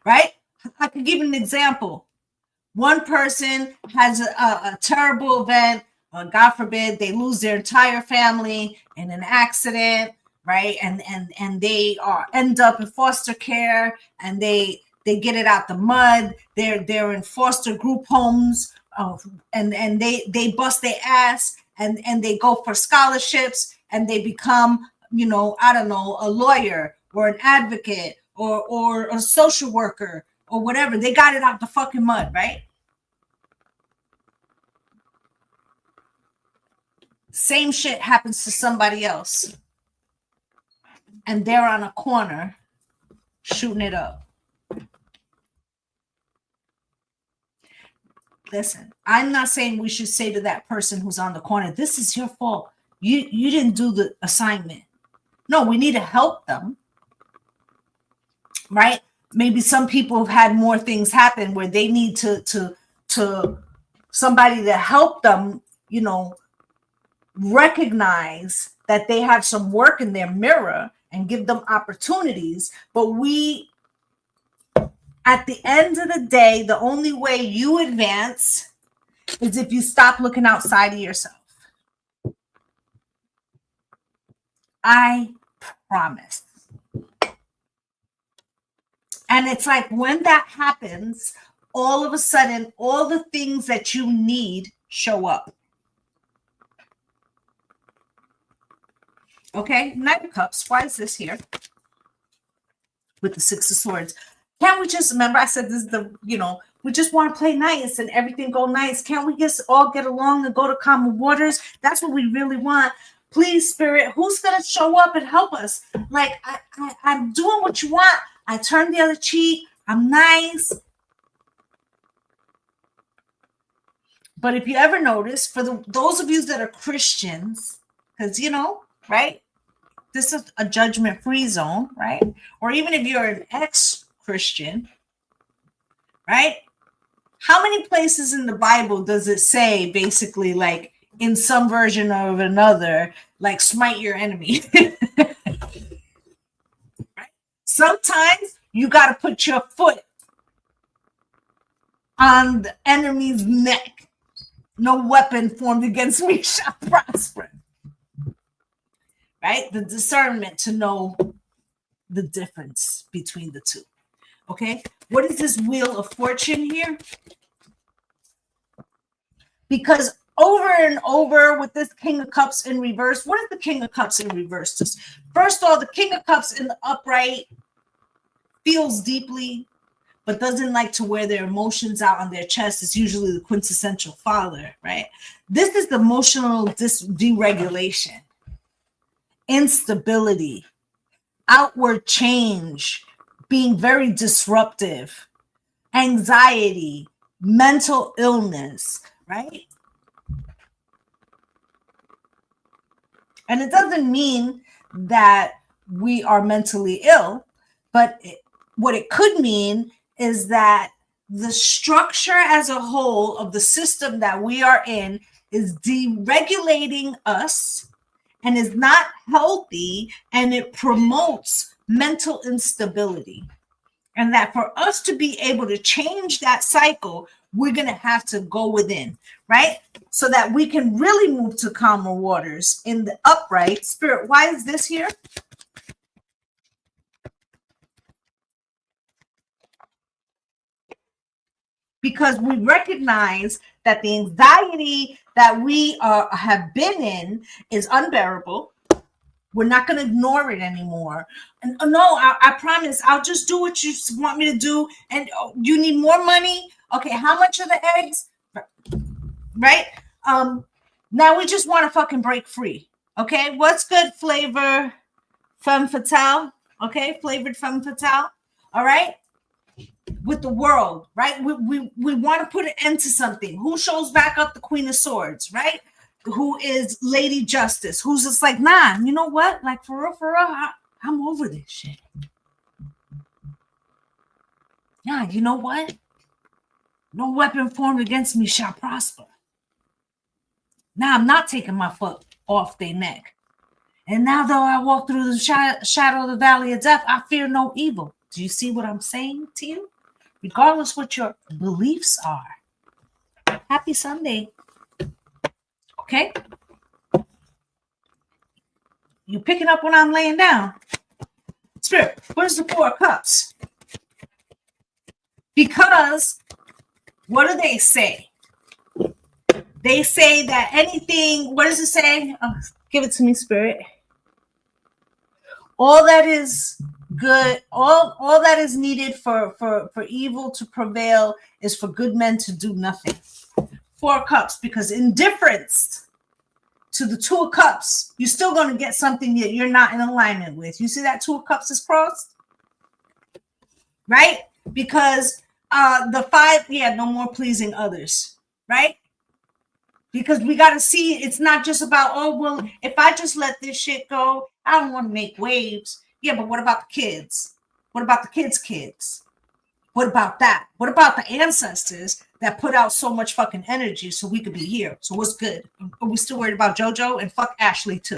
right? I could give an example. One person has a terrible event, God forbid, they lose their entire family in an accident, right? And they end up in foster care, and they get it out the mud. They're in foster group homes, and they bust their ass, and they go for scholarships, and they become, I don't know, a lawyer or an advocate or a social worker or whatever. They got it out the fucking mud, right? Same shit happens to somebody else, and they're on a corner shooting it up. Listen, I'm not saying we should say to that person who's on the corner, this is your fault. You didn't do the assignment. No, we need to help them, right? Maybe some people have had more things happen where they need to somebody to help them, recognize that they have some work in their mirror and give them opportunities. But at the end of the day, the only way you advance is if you stop looking outside of yourself. I promise. And it's like when that happens, all of a sudden, all the things that you need show up. Okay, Knight of Cups. Why is this here? With the Six of Swords. Can't we just remember? I said this is we just want to play nice and everything go nice. Can't we just all get along and go to common waters? That's what we really want. Please, Spirit, who's gonna show up and help us? Like I'm doing what you want. I turn the other cheek. I'm nice. But if you ever notice, for those of you that are Christians, because right? This is a judgment-free zone, right? Or even if you're an ex-Christian, right? How many places in the Bible does it say, basically, like in some version of another, like smite your enemy? Right? Sometimes you got to put your foot on the enemy's neck. No weapon formed against me shall prosper. Right? The discernment to know the difference between the two. Okay? What is this Wheel of Fortune here? Because over and over with this King of Cups in reverse, what is the King of Cups in reverse? Just, first of all, the King of Cups in the upright feels deeply, but doesn't like to wear their emotions out on their chest. It's usually the quintessential father, right? This is the emotional deregulation. Instability, outward change, being very disruptive, anxiety, mental illness, right? And it doesn't mean that we are mentally ill, but what it could mean is that the structure as a whole of the system that we are in is deregulating us and is not healthy, and it promotes mental instability. And that for us to be able to change that cycle, we're going to have to go within, right? So that we can really move to calmer waters in the upright. Spirit, why is this here? Because we recognize that the anxiety that we have been in is unbearable. We're not going to ignore it anymore. And no, I promise, I'll just do what you want me to do. And you need more money? Okay, how much are the eggs? Right? Now we just want to fucking break free. Okay, what's good, flavor femme fatale? Okay, flavored femme fatale. All right. With the world, right? We want to put an end to something. Who shows back up? The Queen of Swords, right? who is Lady Justice, who's just like, nah, you know what? Like, for real, I'm over this shit. Yeah, you know what? No weapon formed against me shall prosper. Now I'm not taking my foot off their neck. And now, though I walk through the shadow of the valley of death, I fear no evil. Do you see what I'm saying to you? Regardless what your beliefs are. Happy Sunday. Okay? You picking up when I'm laying down? Spirit, where's the Four of Cups? Because what do they say? They say that anything, what does it say? Oh, give it to me, Spirit. All that is good, all that is needed for evil to prevail is for good men to do nothing. Four of Cups, because indifference to the Two of Cups, you're still going to get something that you're not in alignment with. You see that Two of Cups is crossed? Right? Because the five, no more pleasing others, right? Because we got to see, it's not just about, oh, well, if I just let this shit go, I don't want to make waves. Yeah, but what about the kids? What about the kids' kids? What about that? What about the ancestors that put out so much fucking energy so we could be here? So what's good? Are we still worried about JoJo? And fuck Ashley too.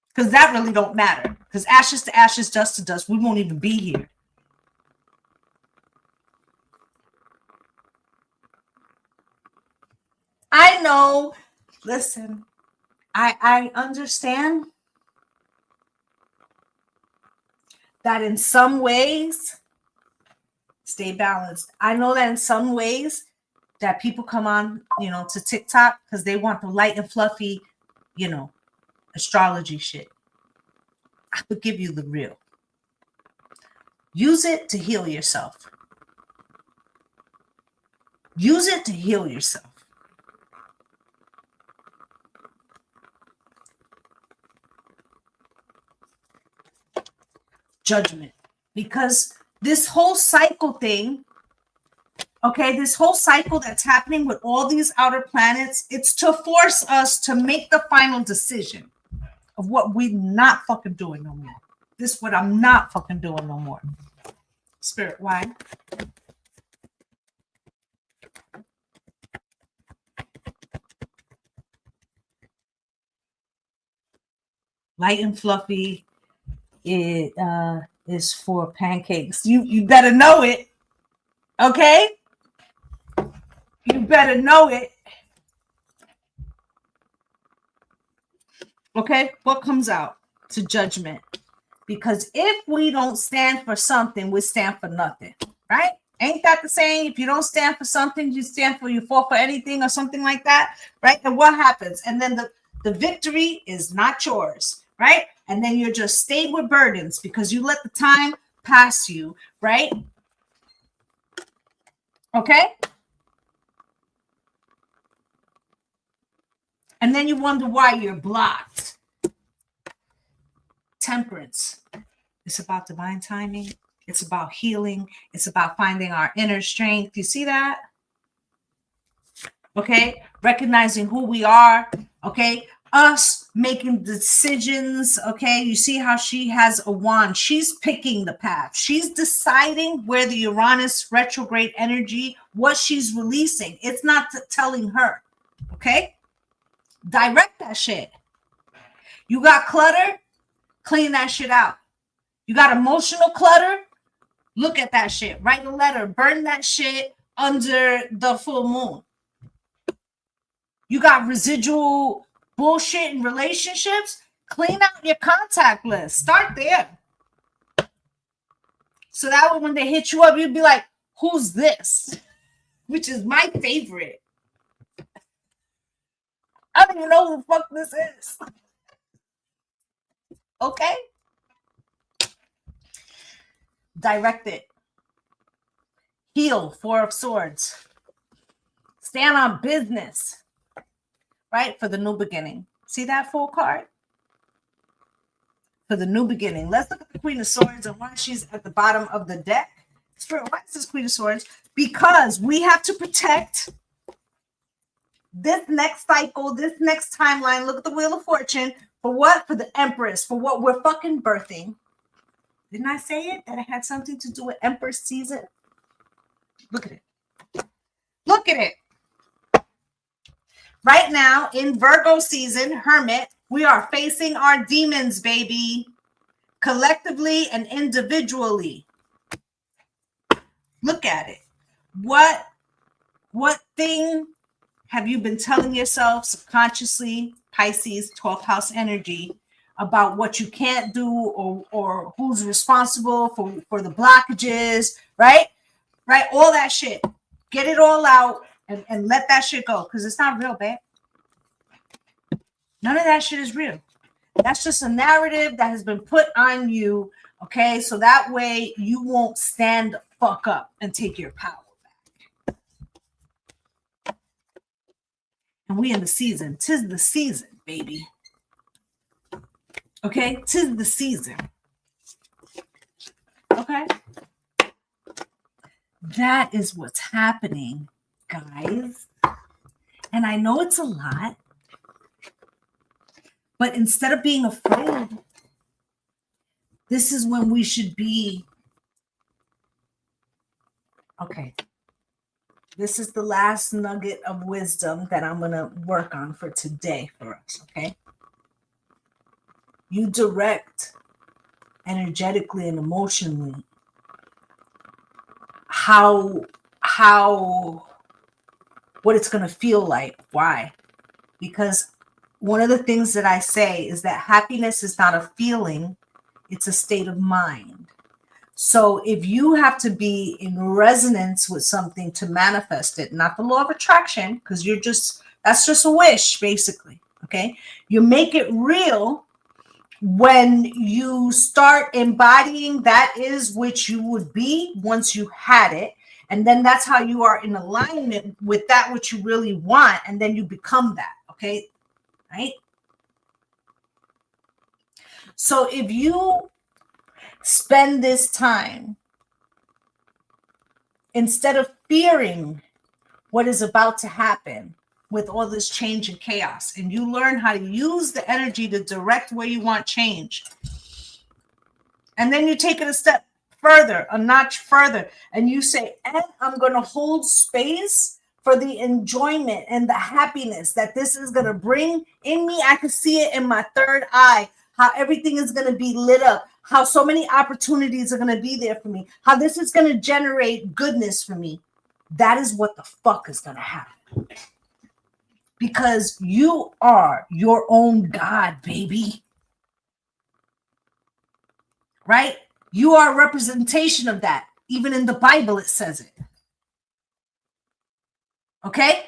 Because that really don't matter. Because ashes to ashes, dust to dust, we won't even be here. I know. Listen, I understand that in some ways, stay balanced. I know that in some ways that people come on, to TikTok because they want the light and fluffy, astrology shit. I would give you the real. Use it to heal yourself. Use it to heal yourself. Judgment. Because this whole cycle thing, okay, this whole cycle that's happening with all these outer planets, it's to force us to make the final decision of what we're not fucking doing no more. This is what I'm not fucking doing no more. Spirit, why? Light and fluffy. It is for pancakes. You better know it. Okay? You better know it. Okay? What comes out to judgment? Because if we don't stand for something, we stand for nothing. Right? Ain't that the saying? If you don't stand for something, you fall for anything or something like that. Right? And what happens? And then the victory is not yours. Right? And then you're just stayed with burdens because you let the time pass you, right? Okay? And then you wonder why you're blocked. Temperance. It's about divine timing. It's about healing. It's about finding our inner strength. You see that? Okay? Recognizing who we are. Okay? Us making decisions. Okay, you see how she has a wand. She's picking the path. She's deciding where the Uranus retrograde energy, what she's releasing. It's not telling her. Okay, direct that shit. You got clutter, clean that shit out. You got emotional clutter, look at that shit. Write a letter, burn that shit under the full moon. You got residual bullshit in relationships, clean out your contact list. Start there. So that way when they hit you up, you'd be like, who's this? Which is my favorite. I don't even know who the fuck this is. Okay? Direct it. Heal, Four of Swords. Stand on business. Right? For the new beginning. See that full card? For the new beginning. Let's look at the Queen of Swords and why she's at the bottom of the deck. Why is this Queen of Swords? Because we have to protect this next cycle, this next timeline. Look at the Wheel of Fortune. For what? For the Empress, for what we're fucking birthing. Didn't I say it? That it had something to do with Empress season? Look at it. Look at it. Right now, in Virgo season, Hermit, we are facing our demons, baby. Collectively and individually. Look at it. What thing have you been telling yourself subconsciously, Pisces, 12th house energy, about what you can't do or who's responsible for the blockages, right? Right? All that shit. Get it all out and let that shit go, because it's not real, babe. None of that shit is real. That's just a narrative that has been put on you, okay? So that way you won't stand the fuck up and take your power back. And we in the season. 'Tis the season, baby. Okay? 'Tis the season. Okay? That is what's happening, guys. And I know it's a lot. But instead of being afraid, this is when we should be. Okay. This is the last nugget of wisdom that I'm going to work on for today for us, okay? You direct energetically and emotionally what it's going to feel like. Why? Because one of the things that I say is that happiness is not a feeling, it's a state of mind. So if you have to be in resonance with something to manifest it, not the law of attraction, because that's just a wish, basically, okay? You make it real when you start embodying that is which you would be once you had it. And then that's how you are in alignment with that which you really want. And then you become that, okay? Right? So if you spend this time, instead of fearing what is about to happen with all this change and chaos, and you learn how to use the energy to direct where you want change, and then you take it a step further, a notch further, and you say, and I'm going to hold space for the enjoyment and the happiness that this is going to bring in me. I can see it in my third eye, how everything is going to be lit up, how so many opportunities are going to be there for me, how this is going to generate goodness for me. That is what the fuck is going to happen. Because you are your own God, baby. Right? You are a representation of that. Even in the Bible, it says it. Okay?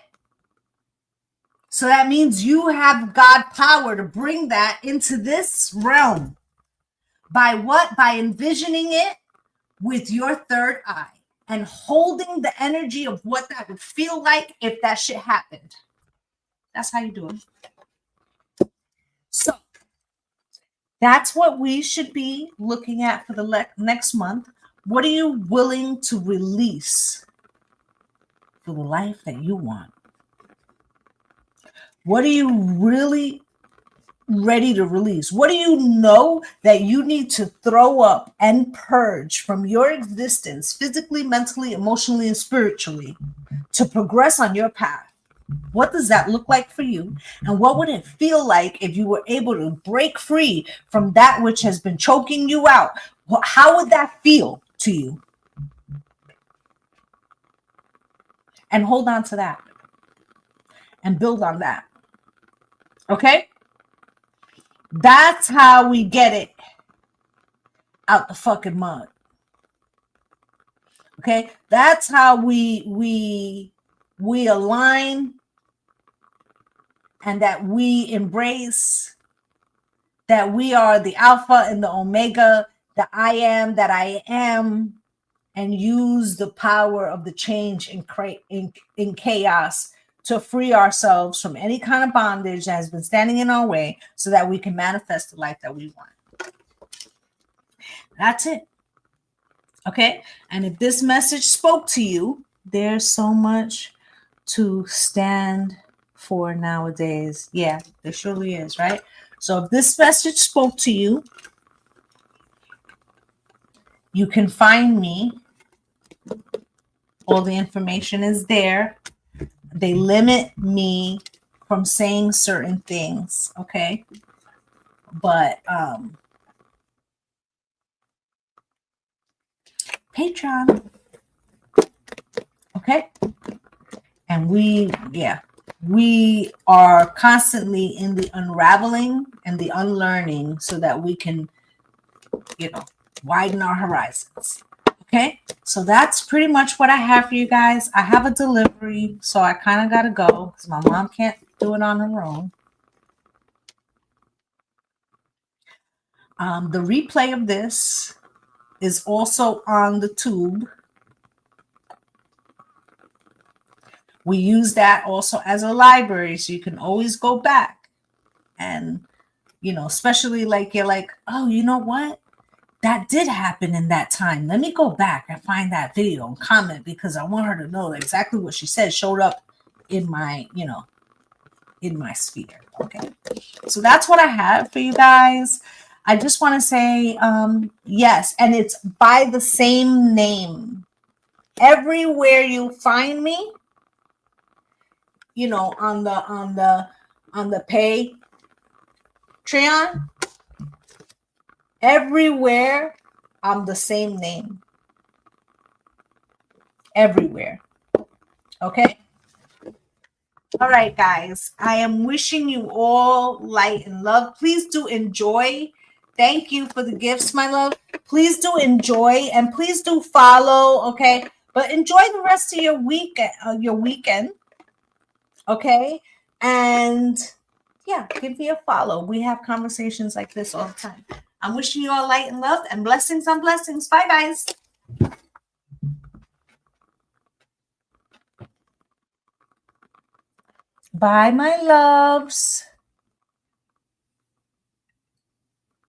So that means you have God power to bring that into this realm. By what? By envisioning it with your third eye and holding the energy of what that would feel like if that shit happened. That's how you do it. So that's what we should be looking at for the next month. What are you willing to release for the life that you want? What are you really ready to release? What do you know that you need to throw up and purge from your existence, physically, mentally, emotionally, and spiritually, to progress on your path? What does that look like for you? And what would it feel like if you were able to break free from that which has been choking you out? How would that feel to you? And hold on to that and build on that. Okay? That's how we get it out the fucking mud. Okay? That's how we align and that we embrace that we are the Alpha and the Omega, the I am that I am, and use the power of the change in chaos to free ourselves from any kind of bondage that has been standing in our way so that we can manifest the life that we want. That's it. Okay? And if this message spoke to you, there's so much to stand for nowadays. Yeah, there surely is, right? So if this message spoke to you, you can find me. All the information is there. They limit me from saying certain things, okay? But Patreon, okay? And we are constantly in the unraveling and the unlearning so that we can, widen our horizons. Okay, so that's pretty much what I have for you guys. I have a delivery, so I kind of got to go because my mom can't do it on her own. The replay of this is also on the tube. We use that also as a library, so you can always go back and, especially like you're like, oh, you know what? That did happen in that time. Let me go back and find that video and comment because I want her to know that exactly what she said showed up in my, in my sphere. Okay. So that's what I have for you guys. I just want to say, yes. And it's by the same name. Everywhere you find me, on the Patreon, everywhere I'm the same name. Everywhere. Okay. All right, guys. I am wishing you all light and love. Please do enjoy. Thank you for the gifts, my love. Please do enjoy and please do follow. Okay. But enjoy the rest of your weekend. Okay. And yeah, give me a follow. We have conversations like this all the time. I'm wishing you all light and love and blessings on blessings. Bye, guys. Bye, my loves.